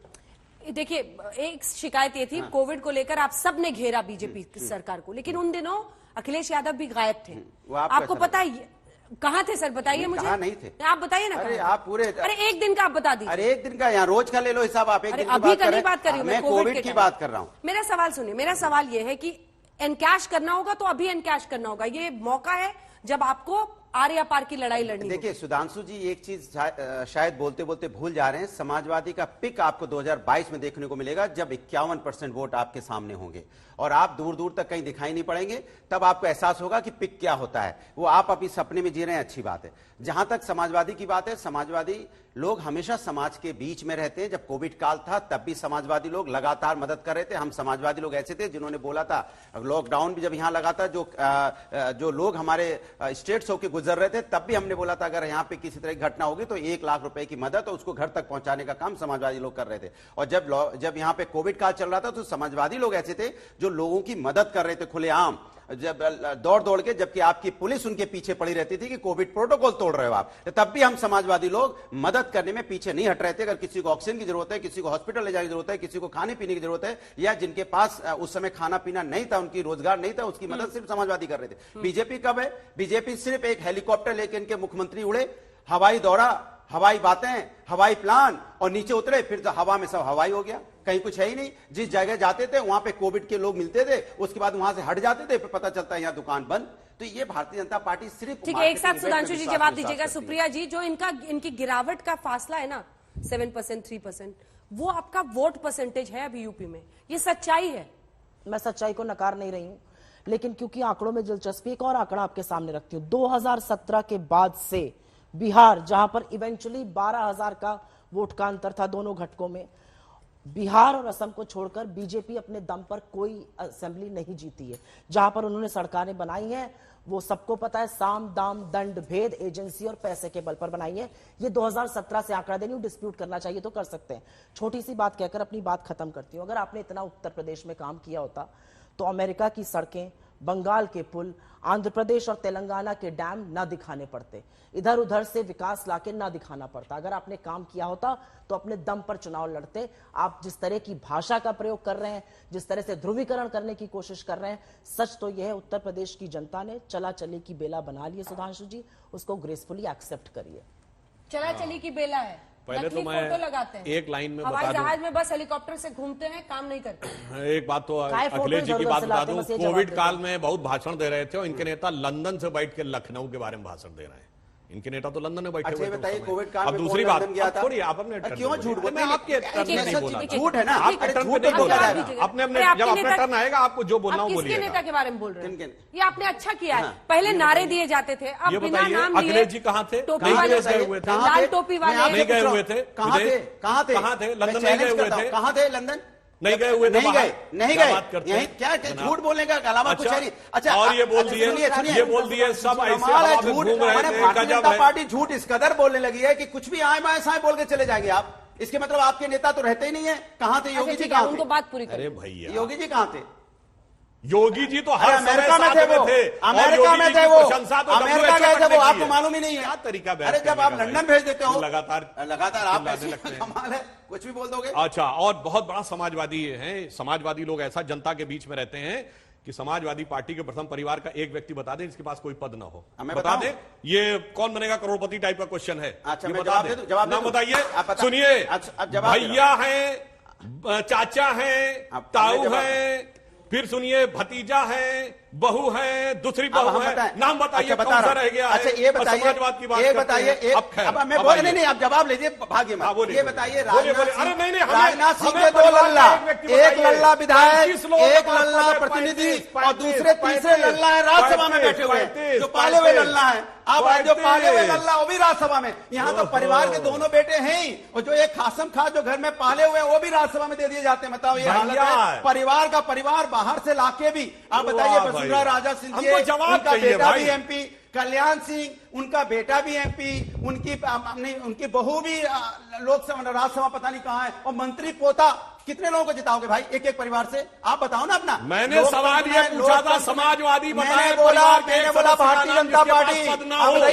देखिए, एक शिकायत ये थी, कोविड को लेकर आप सब ने घेरा बीजेपी सरकार को, लेकिन उन दिनों अखिलेश यादव भी गायब थे। आपको पता है कहाँ थे सर? बताइए मुझे। कहाँ नहीं थे? आप बताइए ना। अरे आप पूरे, अरे एक दिन का आप बता दीजिए। अरे एक दिन का, यहाँ रोज का ले लो हिसाब। आप एक दिन अभी का नहीं बात कर रही हूँ, मैं कोविड की बात कर रहा हूँ। मेरा सवाल सुनिए, मेरा सवाल ये है कि एनकैश करना होगा तो अभी एनकैश करना होगा। ये मौका है जब आपको आर या पार की लड़ाई लड़नी। देखिए सुधांशु जी, एक चीज शायद बोलते बोलते भूल जा रहे हैं। समाजवादी का पिक आपको 2022 में देखने को मिलेगा, जब 51% वोट आपके सामने होंगे और आप दूर दूर तक कहीं दिखाई नहीं पड़ेंगे। तब आपको एहसास होगा कि पिक क्या होता है। वो आप अभी सपने में जी रहे हैं, अच्छी बात है। जहां तक समाजवादी की बात है, समाजवादी लोग हमेशा समाज के बीच में रहते हैं। जब कोविड काल था तब भी समाजवादी लोग लगातार मदद कर रहे थे। हम समाजवादी लोग ऐसे थे जिन्होंने बोला था, लॉकडाउन भी जब यहां लगा था, जो लोग हमारे स्टेट्स होकर गुजर रहे थे, तब भी हमने बोला था अगर यहाँ पे किसी तरह की घटना होगी तो 1 लाख रुपए की मदद और उसको घर तक पहुंचाने का काम समाजवादी लोग कर रहे थे। और जब यहाँ पे कोविड काल चल रहा था तो समाजवादी लोग ऐसे थे जो लोगों की मदद कर रहे थे खुलेआम, जब दौड़ दौड़ के, जबकि आपकी पुलिस उनके पीछे पड़ी रहती थी कि कोविड प्रोटोकॉल तोड़ रहे हो आप, तब भी हम समाजवादी लोग मदद करने में पीछे नहीं हट रहे थे। अगर किसी को ऑक्सीजन की जरूरत है, किसी को हॉस्पिटल ले जाने की जरूरत है, किसी को खाने पीने की जरूरत है, या जिनके पास उस समय खाना पीना नहीं था, उनकी रोजगार नहीं था, उसकी मदद सिर्फ समाजवादी कर रहे थे। बीजेपी कब है? बीजेपी सिर्फ एक हेलीकॉप्टर लेकर इनके मुख्यमंत्री उड़े, हवाई दौरा, हवाई बातें, हवाई प्लान, और नीचे उतरे, फिर तो हवा में सब हवाई हो गया, कहीं कुछ है ही नहीं। जिस जगह जाते थे वहां पे कोविड के लोग मिलते थे, उसके बाद वहां से हट जाते थे, फिर पता चलता है यहाँ दुकान बंद। तो ये भारतीय जनता पार्टी सिर्फ, ठीक है, एक साथ सुधांशु जी जवाब दीजिएगा। सुप्रिया जी, जो इनकी गिरावट का फासला है ना 7%, 3%, वो आपका वोट परसेंटेज है अभी यूपी में, ये सच्चाई है। मैं सच्चाई को नकार नहीं रही हूं, लेकिन क्योंकि आंकड़ों में दिलचस्पी, एक और आंकड़ा आपके सामने रखती हूं। 2017 के बाद से बिहार, जहां पर इवेंचुअली 12,000 का वोट का अंतर था दोनों घटकों में, बिहार और असम को छोड़कर बीजेपी अपने दम पर कोई असेंबली नहीं जीती है। जहां पर उन्होंने सरकारें बनाई हैं वो सबको पता है, साम दाम दंड भेद, एजेंसी और पैसे के बल पर बनाई है। ये 2017 से आंकड़ा देनी, डिस्प्यूट करना चाहिए तो कर सकते हैं। छोटी सी बात कहकर अपनी बात खत्म करती हूं। अगर आपने इतना उत्तर प्रदेश में काम किया होता तो अमेरिका की सड़कें, बंगाल के पुल, आंध्र प्रदेश और तेलंगाना के डैम ना दिखाने पड़ते, इधर उधर से विकास लाके ना दिखाना पड़ता। अगर आपने काम किया होता तो अपने दम पर चुनाव लड़ते। आप जिस तरह की भाषा का प्रयोग कर रहे हैं, जिस तरह से ध्रुवीकरण करने की कोशिश कर रहे हैं, सच तो यह है उत्तर प्रदेश की जनता ने चला चली की बेला बना ली है। सुधांशु जी, उसको ग्रेसफुली एक्सेप्ट करिए। चला चली की बेला है, पहले तो मैं फोटो लगाते हैं, एक लाइन में हवाई बता दूं, जहाज में बस हेलीकॉप्टर से घूमते हैं, काम नहीं करते। एक बात तो अखिलेश जी की बात बता दूं, कोविड काल में बहुत भाषण दे रहे थे और इनके नेता लंदन से बैठ के लखनऊ के बारे में भाषण दे रहे हैं। इनके नेता तो लंदन में बैठे हुए थे। बताइए कोविड काल में अब दूसरी बात, छोड़िए, आप अपने क्यों झूठ बोलते हैं? मैं आपके टर्न में नहीं बोला, झूठ है ना, आपके टर्न पे नहीं बोला। अपने जब अपना टर्न आएगा आपको जो बोलना हो बोलिए। नेता के बारे में बोल रहे हैं, ये आपने अच्छा किया है। हाँ, पहले नारे दिए जाते थे, अब बिना नाम लिए। अखिलेश जी कहाँ थे? टोपी वाले गए हुए थे, लाल टोपी वाले नहीं गए हुए थे। कहाँ थे? लंदन नहीं गए हुए थे। कहाँ थे? लंदन नहीं गए हुए थे, नहीं गए। यही क्या झूठ बोलने का अलावा कुछ है नहीं। अच्छा, और ये बोल दिए सब ऐसे हवा में घूम रहे थे। भारतीय जनता पार्टी झूठ इस कदर बोलने लगी है कि कुछ भी आए बाएं साएं बोल के चले जाएंगे आप। इसके मतलब आपके नेता तो रहते ही नहीं है। कहाँ थे योगी जी? कहाँ थे? उनको बात पूरी अरे भैया, योगी जी कहाँ थे? योगी जी तो हर अमेरिका में थे वो, अमेरिका में थे वो, अमेरिका गए थे वो, आपको मालूम ही नहीं है। क्या तरीका? अरे जब आप लंदन भेज देते हो लगातार आप ऐसे कमाल है, कुछ भी बोल दोगे। अच्छा, और बहुत बड़ा समाजवादी हैं। समाजवादी लोग ऐसा जनता के बीच में रहते हैं कि समाजवादी पार्टी के प्रथम परिवार का एक व्यक्ति बता दें जिसके पास कोई पद ना हो, बता दें ये कौन बनेगा करोड़पति टाइप का क्वेश्चन है। अच्छा, जवाब ना बताइए, सुनिए, भैया है, चाचा है, ताऊ है, फिर सुनिए भतीजा है, बहू है, दूसरी अब बहू हम है, बताएं। नाम बताइए, अच्छा, कौन सा रह गया है? अच्छा ये बताइए, समाजवाद की बात ये करते बताइए, हैं। अब खैर, अब मैं अब बोल आइए। नहीं, आप जवाब लीजिए, भाग्य हाँ, मत। बोलिए, ये बताइए, बोलिए, राजनाथ अरे नहीं, नहीं, सिंह, हमें- राजनाथ सिंह हमें के दो परिवार का लल्ला, एक व्यक्ति एक बताइए। लल्ला विधायक, 35 लोग एक हैं, लल्ला 35, प्रतिनिधि 35, और दूसरे तीसरे लल्ला है राज्यसभा में बैठे हुए हैं, जो पाले हुए लल्ला है। अब जो पाले हुए लल्ला वो भी राज्यसभा में, यहाँ तो परिवार के दोनों बेटे हैं ही, और जो एक खासम खां जो घर में पाले हुए हैं वो भी राज्यसभा में दे दिए जाते हैं। बताओ ये हालत है परिवार का, परिवार बाहर से लाके भी। आप बताइए, वसुंधरा राजा सिंधिया, उनका बेटा भी एमपी, कल्याण सिंह उनका बेटा भी एमपी, उनकी बहू भी लोकसभा राज्यसभा पता नहीं कहां है, और मंत्री पोता। कितने लोगों को जिताओगे भाई एक एक परिवार से? आप बताओ ना अपना। मैंने सवाल ये पूछा था, समाजवादी मैंने बोला भारतीय जनता पार्टी,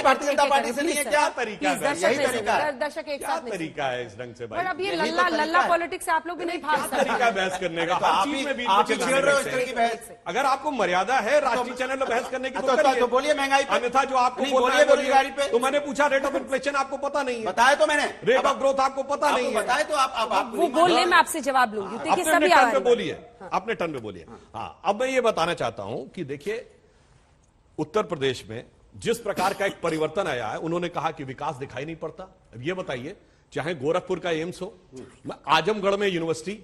भारतीय जनता पार्टी से नहीं है क्या? तरीका है, यही तरीका है। दर्शक एक क्या साथ तरीका है इस ढंग से भाई? पर अब ये यही तो लल्ला तरीका लल्ला है। पॉलिटिक्स से आप लोग भी नहीं भाग क्या तरीका है सकते। बहस करने का? तो हर आप चीज ही में बीच आप ही में छेड़ रहे हो इस तरह चिल्लाने की से। बहस। अगर आपको मर्यादा है राष्ट्रीय चैनल में बहस करने की तो तो करिए। बोलिए महंगाई पे। अन्यथा जो आपको नहीं, बोलना बोलिए है बेरोजगारी पे। तो मैंने पूछा रेट ऑफ इन्फ्लेशन आपको पता नहीं है, बताया तो मैंने, रेट ऑफ ग्रोथ आपको पता नहीं है। बताए तो आप वो बोल ले, मैं आपसे जवाब लूंगी। देखिए अपने सभी टर्न पे आवाज बोलिए, अपने टर्न पे बोलिए। हाँ, अब मैं ये बताना चाहता हूं कि देखिए उत्तर प्रदेश में जिस प्रकार का एक परिवर्तन आया है, उन्होंने कहा कि विकास दिखाई नहीं पड़ता। अब ये बताइए, चाहे गोरखपुर का एम्स हो, आजमगढ़ में यूनिवर्सिटी,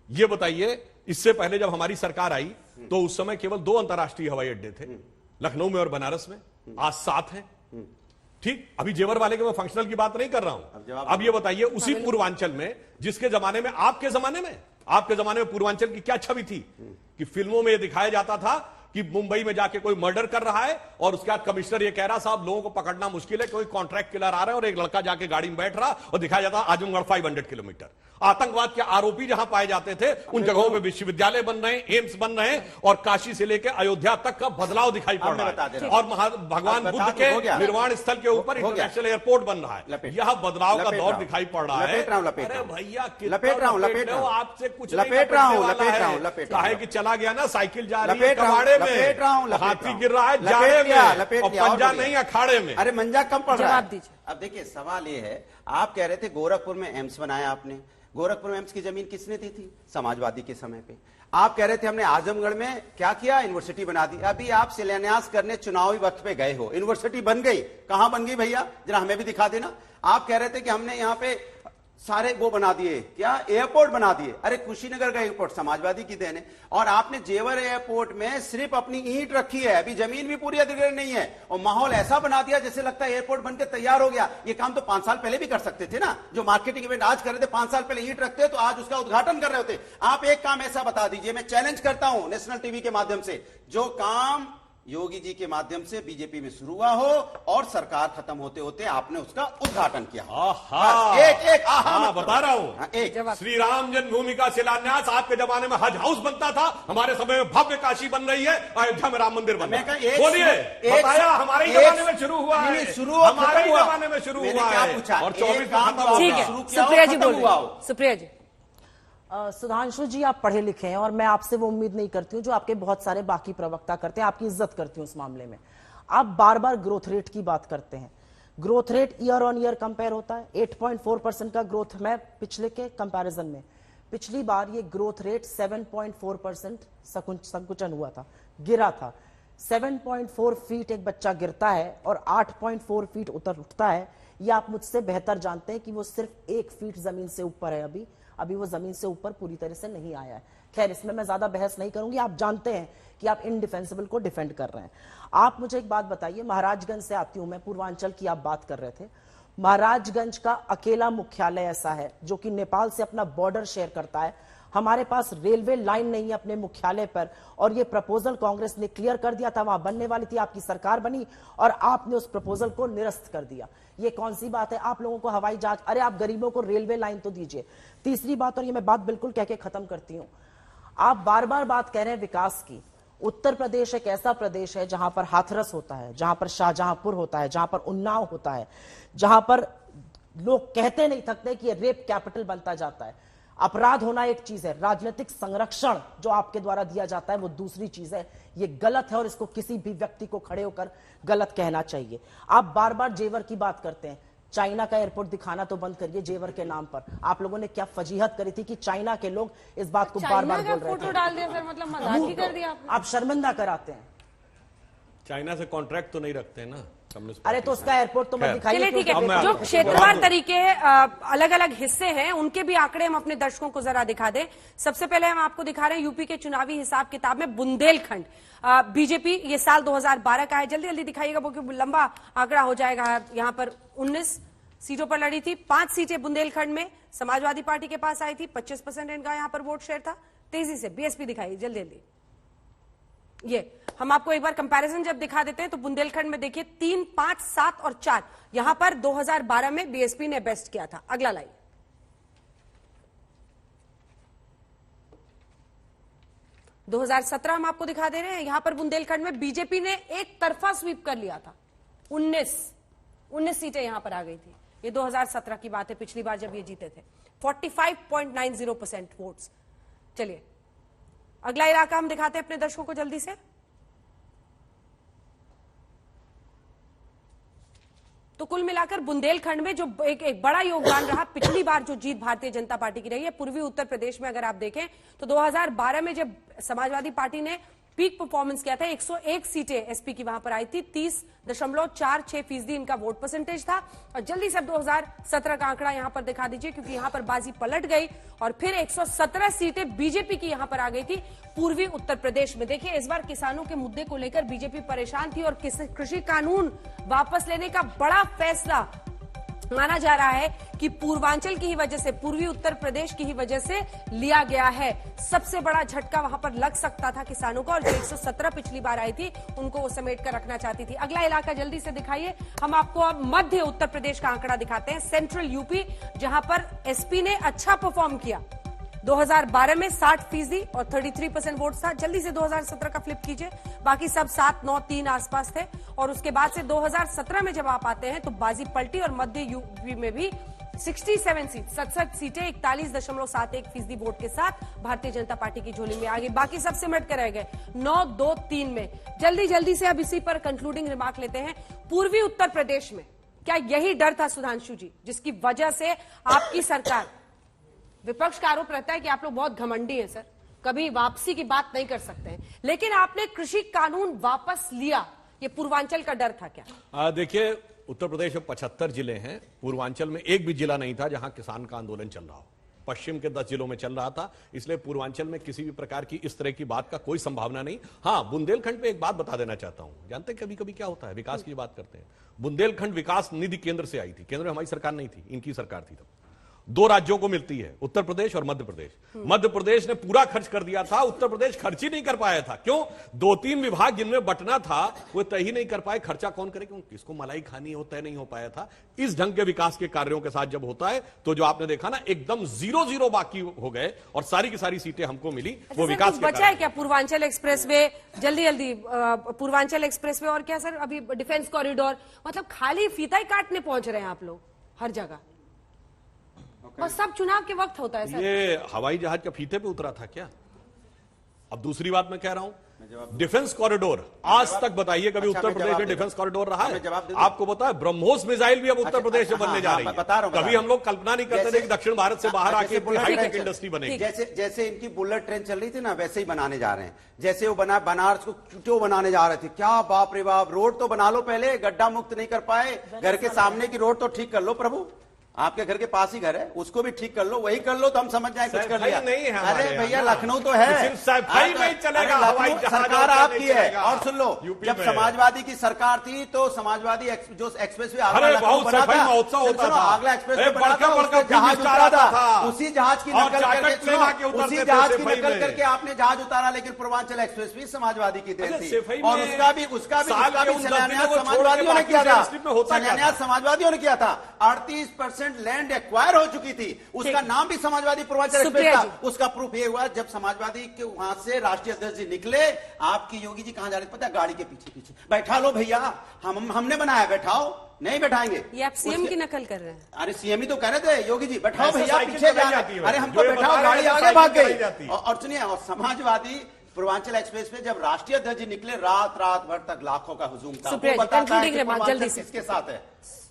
ये बताइए इससे पहले जब हमारी सरकार आई तो उस समय केवल 2 अंतर्राष्ट्रीय हवाई अड्डे थे, लखनऊ में और बनारस में, आज 7 हैं। ठीक, अभी जेवर वाले के मैं फंक्शनल की बात नहीं कर रहा हूं। अब ये बताइए उसी पूर्वांचल में, जिसके जमाने में, आपके जमाने में पूर्वांचल की क्या छवि थी कि फिल्मों में ये दिखाया जाता था कि मुंबई में जाके कोई मर्डर कर रहा है और उसके बाद कमिश्नर ये कह रहा साहब लोगों को पकड़ना मुश्किल है, कोई कॉन्ट्रैक्ट किलर आ रहा है और एक लड़का जाके गाड़ी में बैठ रहा और दिखाया जाता आजमगढ़ 500 किलोमीटर। आतंकवाद के आरोपी जहां पाए जाते थे उन जगहों पे विश्वविद्यालय बन रहे हैं, एम्स बन रहे हैं, और काशी से लेकर अयोध्या तक का बदलाव दिखाई पड़ रहा है। और भगवान बुद्ध के निर्वाण स्थल के ऊपर इंटरनेशनल एयरपोर्ट बन रहा है। यह बदलाव का दौर दिखाई पड़ रहा है। अरे भैया लपेट रहा हूं, आपसे कुछ लपेट रहा हूं, काहे कि चला गया ना, साइकिल जा रही है कबाड़े में, हाथी गिर रहा है जाड़े में, और पंजा नहीं अखाड़े में। अरे मंजा कम पड़ रहा है। जवाब दीजिए। अब देखिए सवाल ये है, आप कह रहे थे गोरखपुर में एम्स बनाया आपने, गोरखपुर में एम्स की जमीन किसने दी थी? समाजवादी के समय पे। आप कह रहे थे हमने आजमगढ़ में क्या किया, यूनिवर्सिटी बना दी। अभी आप शिलान्यास करने चुनावी वक्त पे गए हो, यूनिवर्सिटी बन गई, कहां बन गई भैया, जरा हमें भी दिखा देना। आप कह रहे थे कि हमने यहां पे सारे वो बना दिए, क्या एयरपोर्ट बना दिए। अरे कुशीनगर का एयरपोर्ट समाजवादी की देन है। और आपने जेवर एयरपोर्ट में सिर्फ अपनी ईंट रखी है, अभी जमीन भी पूरी अधिग्रहण नहीं है, और माहौल ऐसा बना दिया जैसे लगता है एयरपोर्ट बनकर तैयार हो गया। ये काम तो 5 साल पहले भी कर सकते थे ना, जो मार्केटिंग इवेंट आज कर रहे थे, 5 साल पहले ईंट रखते तो आज उसका उद्घाटन कर रहे होते। आप एक काम ऐसा बता दीजिए, मैं चैलेंज करता हूं नेशनल टीवी के माध्यम से, जो काम योगी जी के माध्यम से बीजेपी में शुरू हुआ हो और सरकार खत्म होते होते आपने उसका उद्घाटन किया। एक बता रहा हूं, श्री राम जन्मभूमि का शिलान्यास आपके जमाने में हज हाउस बनता था, हमारे समय में भव्य काशी बन रही है, अयोध्या में राम मंदिर बन रहा है। बोलिए, बताया हमारे जमाने में शुरू हुआ है, हमारे जमाने में शुरू हुआ है, और 24 में खत्म हुआ। ठीक है, सुप्रिया जी बोलिए। सुप्रिया जी। सुधांशु जी, आप पढ़े लिखे हैं और मैं आपसे वो उम्मीद नहीं करती हूँ जो आपके बहुत सारे बाकी प्रवक्ता करते हैं, आपकी इज्जत करती हूँ उस मामले में। आप बार बार ग्रोथ रेट की बात करते हैं, growth rate year on year compare होता है। 8.4% का ग्रोथ में पिछले के कंपैरिजन में, पिछली बार ये ग्रोथ रेट 7.4% संकुचन हुआ था, गिरा था। 7.4 फीट एक बच्चा गिरता है और 8.4 फीट उठता है, ये आप मुझसे बेहतर जानते हैं कि वो सिर्फ 1 फीट जमीन से ऊपर है। अभी वो जमीन से ऊपर पूरी तरह से नहीं आया है। खैर, इसमें मैं ज्यादा बहस नहीं करूंगी, आप जानते हैं कि आप इनडिफेंसिबल को डिफेंड कर रहे हैं। आप मुझे एक बात बताइए, महाराजगंज से आती हूं मैं, पूर्वांचल की आप बात कर रहे थे। महाराजगंज का अकेला मुख्यालय ऐसा है जो कि नेपाल से अपना बॉर्डर शेयर करता है। हमारे पास रेलवे लाइन नहीं है अपने मुख्यालय पर, और ये प्रपोजल कांग्रेस ने क्लियर कर दिया था, वहां बनने वाली थी, आपकी सरकार बनी और आपने उस प्रपोजल को निरस्त कर दिया। ये कौन सी बात है? आप लोगों को हवाई जहाज, अरे आप गरीबों को रेलवे लाइन तो दीजिए। तीसरी बात, और ये मैं बात बिल्कुल कह के खत्म करती हूं, आप बार बार बात कह रहे हैं विकास की। उत्तर प्रदेश एक ऐसा प्रदेश है जहां पर हाथरस होता है, जहां पर शाहजहांपुर होता है, जहां पर उन्नाव होता है, जहां पर लोग कहते नहीं थकते कि ये रेप कैपिटल बनता जाता है। अपराध होना एक चीज है, राजनीतिक संरक्षण जो आपके द्वारा दिया जाता है वो दूसरी चीज है। ये गलत है और इसको किसी भी व्यक्ति को खड़े होकर गलत कहना चाहिए। आप बार बार जेवर की बात करते हैं, चाइना का एयरपोर्ट दिखाना तो बंद करिए जेवर के नाम पर। आप लोगों ने क्या फजीहत करी थी कि चाइना के लोग इस बात को बार बार बोल रहे फोटो थे। डाल दिया सर, मतलब मजाक ही कर दिया आपने। आप शर्मिंदा कराते हैं। चाइना से कॉन्ट्रैक्ट तो नहीं रखते हैं ना कम्युनिस्ट अरे तो उसका एयरपोर्ट तो मत दिखाइए। चलिए ठीक अब मैं है, जो आपको- क्षेत्रवार तरीके अलग अलग हिस्से हैं उनके भी आंकड़े हम अपने दर्शकों को जरा दिखा दें। सबसे पहले हम आपको दिखा रहे हैं यूपी के चुनावी हिसाब किताब में बुंदेलखंड। बीजेपी ये साल 2012 का है, जल्दी जल्दी दिखाइएगा क्योंकि लंबा आंकड़ा हो जाएगा। यहां पर 19 सीटों पर लड़ी थी, 5 सीटें बुंदेलखंड में समाजवादी पार्टी के पास आई थी, 25% इनका यहां पर वोट शेयर था। तेजी से बीएसपी दिखाइए जल्दी जल्दी। ये हम आपको एक बार कंपैरिजन जब दिखा देते हैं तो बुंदेलखंड में देखिए 3, 5, 7 और 4 यहां पर 2012 में बीएसपी ने बेस्ट किया था। अगला लाइन, – 2017 हम आपको दिखा दे रहे हैं। यहां पर बुंदेलखंड में बीजेपी ने एक तरफा स्वीप कर लिया था, 19 सीटें यहां पर आ गई थी। ये 2017 की बात है, पिछली बार जब ये जीते थे। 45.90% वोट्स। चलिए अगला इलाका हम दिखाते हैं अपने दर्शकों को जल्दी से। तो कुल मिलाकर बुंदेलखंड में जो एक बड़ा योगदान रहा, पिछली बार जो जीत भारतीय जनता पार्टी की रही है, पूर्वी उत्तर प्रदेश में अगर आप देखें तो 2012 में जब समाजवादी पार्टी ने पीक परफॉर्मेंस किया था, 101 सीटें एसपी की वहां पर आई थी, 30.46% इनका वोट परसेंटेज था। और जल्दी से 2017 का आंकड़ा यहां पर दिखा दीजिए क्योंकि यहां पर बाजी पलट गई और फिर 117 सीटें बीजेपी की यहां पर आ गई थी पूर्वी उत्तर प्रदेश में। देखिए इस बार किसानों के मुद्दे को लेकर बीजेपी परेशान थी और कृषि कानून वापस लेने का बड़ा फैसला माना जा रहा है कि पूर्वांचल की ही वजह से, पूर्वी उत्तर प्रदेश की ही वजह से लिया गया है। सबसे बड़ा झटका वहां पर लग सकता था किसानों का और जो 117 पिछली बार आई थी उनको वो समेट कर रखना चाहती थी। अगला इलाका जल्दी से दिखाइए। हम आपको अब मध्य उत्तर प्रदेश का आंकड़ा दिखाते हैं, सेंट्रल यूपी, जहां पर एसपी ने अच्छा परफॉर्म किया। 2012 में 60% और 33% वोट था। जल्दी से 2017 का फ्लिप कीजिए, बाकी सब 7, 9, 3 आसपास थे। और उसके बाद से 2017 में जब आप आते हैं तो बाजी पलटी और मध्य यूपी में भी 67 सीटें 41.71% वोट के साथ भारतीय जनता पार्टी की झोली में आ गई। बाकी सब सिमट कर रह गए 9, 2, 3 में। जल्दी से अब इसी पर कंक्लूडिंग रिमार्क लेते हैं। पूर्वी उत्तर प्रदेश में क्या यही डर था सुधांशु जी, जिसकी वजह से आपकी सरकार, विपक्ष का आरोप रहता है कि आप लोग बहुत घमंडी हैं सर, कभी वापसी की बात नहीं कर सकते हैं, लेकिन आपने कृषि कानून वापस लिया, ये पूर्वांचल का डर था क्या? देखिए उत्तर प्रदेश में 75 जिले हैं, पूर्वांचल में एक भी जिला नहीं था जहां किसान का आंदोलन चल रहा हो। पश्चिम के 10 जिलों में चल रहा था, इसलिए पूर्वांचल में किसी भी प्रकार की इस तरह की बात का कोई संभावना नहीं। हाँ, बुंदेलखंड पे एक बात बता देना चाहता हूं। जानते हैं कभी कभी क्या होता है, विकास की बात करते हैं, बुंदेलखंड विकास निधि केंद्र से आई थी, केंद्र में हमारी सरकार नहीं थी, इनकी सरकार थी तब। 2 राज्यों को मिलती है, उत्तर प्रदेश और मध्य प्रदेश। मध्य प्रदेश ने पूरा खर्च कर दिया था, उत्तर प्रदेश खर्च ही नहीं कर पाया था। क्यों? 2-3 विभाग जिनमें बंटना था वो तय ही नहीं कर पाए। खर्चा कौन करे, क्यों? किसको मलाई खानी हो, तय नहीं हो पाया था। इस ढंग के विकास के कार्यों के साथ जब होता है तो जो आपने देखा ना, एकदम 0-0 बाकी हो गए और सारी की सारी सीटें हमको मिली। वो विकास बचा है क्या? पूर्वांचल एक्सप्रेस वे, जल्दी पूर्वांचल एक्सप्रेस वे, और क्या सर अभी डिफेंस कॉरिडोर, मतलब खाली फीता ही काटने पहुंच रहे हैं आप लोग हर जगह। और सब चुनाव के वक्त होता है सर। ये हवाई जहाज का फीते पे उतरा था क्या? अब दूसरी बात मैं कह रहा हूं, डिफेंस कॉरिडोर आज तक बताइए कभी उत्तर प्रदेश में डिफेंस कॉरिडोर रहा है? आपको पता है ब्रह्मोस मिसाइल भी अब उत्तर प्रदेश से बनने जा रही है। कभी हम लोग कल्पना नहीं करते थे कि दक्षिण भारत से बाहर आके हाईटेक इंडस्ट्री बनेगी। जैसे इनकी बुलेट ट्रेन चल रही थी ना, वैसे ही बनाने जा रहे हैं। जैसे वो बनारस को क्यों बनाने जा रहे थे, क्या बाप रे बाप, रोड तो बना लो पहले, गड्ढा मुक्त नहीं कर पाए, घर के सामने की रोड तो ठीक कर लो प्रभु, आपके घर के पास ही घर है, उसको भी ठीक कर लो, वही कर लो तो हम समझ जाए कुछ कर लिया। नहीं है, अरे भैया लखनऊ तो है, सरकार आपकी है। और सुन लो, जब समाजवादी की सरकार थी तो समाजवादी जो एक्सप्रेस वे अगला एक्सप्रेस जहाज उतारा था, उसी जहाज की नकल करके आपने जहाज उतारा। लेकिन पूर्वांचल एक्सप्रेस भी समाजवादी की देन थी और उसका भी शिलान्यास समाजवादियों ने किया था, शिलान्यास समाजवादियों ने किया था। 38% लैंड एक्वायर हो चुकी थी, उसका नाम भी समाजवादी पूर्वांचल एक्सप्रेस था। उसका प्रूफ ये हुआ जब समाजवादी के वहां से राष्ट्रीय अध्यक्ष जी निकले, आपकी योगी जी कहां जा रहे थे पता है? गाड़ी के पीछे पीछे। बैठा लो भैया, हमने बनाया, बैठाओ। नहीं बैठाएंगे। ये आप सीएम की नकल कर रहे हैं। अरे सीएम ही तो कह रहे थे योगी जी, बैठाओ भैया, पीछे जा रहे। अरे हमको बैठाओ, गाड़ी आगे भाग गई। और सुनिए, और समाजवादी पूर्वांचल एक्सप्रेस पे जब राष्ट्रीय ध्वज निकले, रात रात भर तक लाखों का हुजूम था। सुप्रिया जी, वो बताता है concluding कि remark, जल्दी से। किसके साथ है।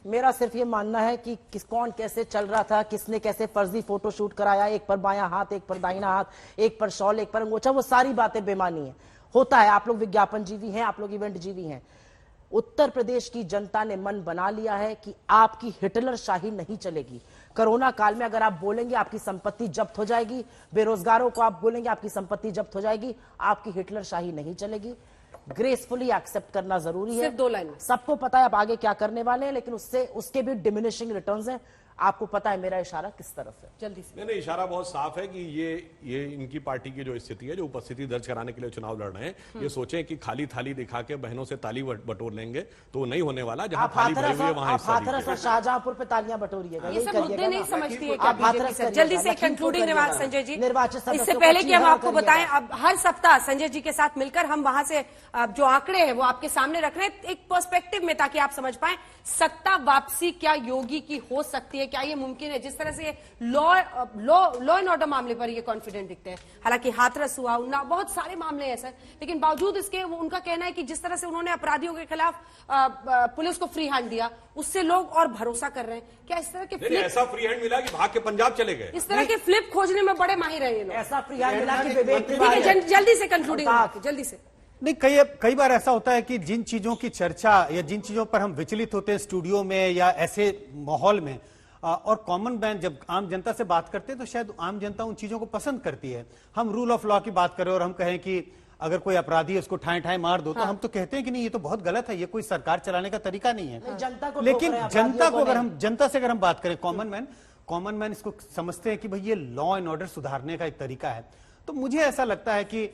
मेरा सिर्फ ये मानना है कि कौन कैसे चल रहा था, किसने कैसे फर्जी फोटोशूट कराया, एक पर बायां हाथ, एक पर दाहिना हाथ, एक पर शॉल, एक पर अंगोछा, वो सारी बातें बेमानी है। होता है, आप लोग विज्ञापन जीवी हैं, आप लोग इवेंट जीवी हैं। उत्तर प्रदेश की जनता ने मन बना लिया है कि आपकी हिटलर शाही नहीं चलेगी। कोरोना काल में अगर आप बोलेंगे आपकी संपत्ति जब्त हो जाएगी, बेरोजगारों को आप बोलेंगे आपकी संपत्ति जब्त हो जाएगी, आपकी हिटलर शाही नहीं चलेगी। ग्रेसफुली एक्सेप्ट करना जरूरी है। सिर्फ 2 लाइन। सबको पता है आप आगे क्या करने वाले हैं, लेकिन उसके भी डिमिनिशिंग रिटर्न्स हैं। आपको पता है मेरा इशारा किस तरफ है। जल्दी से। नहीं, इशारा बहुत साफ है कि ये इनकी पार्टी की जो स्थिति है, जो उपस्थिति दर्ज कराने के लिए चुनाव लड़ रहे हैं, ये सोचें कि खाली थाली दिखा के बहनों से ताली बटोर लेंगे तो वो नहीं होने वाला। जहां थाली भरी हुई है वहां हिस्सा हाथरस और शाहजहां पे तालियां बटोरिएगा। ये सब मुद्दे नहीं समझती है आप हाथरस करिएगा, जल्दी से लखीमपुर कंक्लूडिंग करिएगा, रिमार्क संजय जी। निर्वाचित सदस्यों इससे को पहले कि हम चिन्हार आपको करिएगा। बताएं, अब हर सप्ताह संजय जी के साथ मिलकर हम वहां से जो आंकड़े हैं वो आपके सामने रख रहे हैं एक पर्सपेक्टिव में, ताकि आप समझ पाएं सत्ता वापसी क्या योगी की हो सकती है, क्या ये मुमकिन है। जिस तरह से लॉ एंड ऑर्डर मामले पर ये कॉन्फिडेंट दिखते हैं, हालांकि हाथरस हुआ, उन्नाव, बहुत सारे मामले हैं सर, लेकिन बावजूद इसके उनका कहना है कि जिस तरह से उन्होंने अपराधियों के खिलाफ पुलिस को फ्री हैंड दिया, उससे लोग और भरोसा कर रहे हैं। क्या इस तरह के फ्लिप, ऐसा फ्री हैंड मिला कि भाग के पंजाब चले गए। इस तरह के फ्लिप खोजने में बड़े माहिर हैं ये लोग। ऐसा फ्री हैंड मिला कि विवेक ठीक है, जल्दी से कंक्लूडिंग, जल्दी से। नहीं, कई बार ऐसा होता है कि जिन चीजों की चर्चा या जिन चीजों पर हम विचलित होते हैं स्टूडियो में या ऐसे माहौल में, और कॉमन मैन जब आम जनता से बात करते हैं तो शायद आम जनता उन चीजों को पसंद करती है। हम रूल ऑफ लॉ की बात करें और हम कहें कि अगर कोई अपराधी है उसको ठाए ठाए मार दो, तो हम तो कहते हैं कि नहीं, ये तो बहुत गलत है, ये कोई सरकार चलाने का तरीका नहीं है। जनता को लेकिन जनता को जनता से अगर हम बात करें, कॉमन मैन इसको समझते हैं कि भाई ये लॉ एंड ऑर्डर सुधारने का एक तरीका है। तो मुझे ऐसा लगता है कि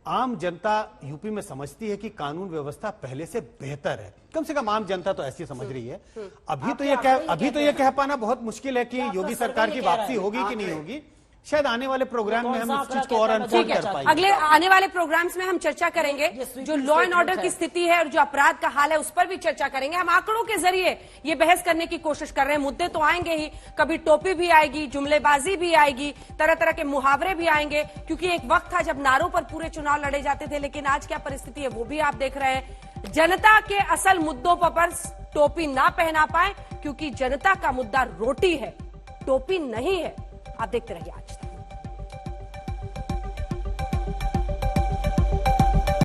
आम जनता यूपी में समझती है कि कानून व्यवस्था पहले से बेहतर है। कम से कम आम जनता तो ऐसी समझ रही है। अभी तो ये कह पाना बहुत मुश्किल है कि योगी सरकार की वापसी होगी कि नहीं होगी। शायद आने वाले प्रोग्राम में हम इस चीज को और अनफोल्ड कर पाएंगे। अगले आने वाले प्रोग्राम्स में हम चर्चा करेंगे, जो लॉ एंड ऑर्डर की स्थिति है और जो अपराध का हाल है उस पर भी चर्चा करेंगे। हम आंकड़ों के जरिए ये बहस करने की कोशिश कर रहे हैं। मुद्दे तो आएंगे ही, कभी टोपी भी आएगी, जुमलेबाजी भी आएगी, तरह तरह के मुहावरे भी आएंगे, क्योंकि एक वक्त था जब नारों पर पूरे चुनाव लड़े जाते थे, लेकिन आज क्या परिस्थिति है वो भी आप देख रहे हैं। जनता के असल मुद्दों पर टोपी ना पहना पाए, क्योंकि जनता का मुद्दा रोटी है, टोपी नहीं है। आप देखते रहिए आज।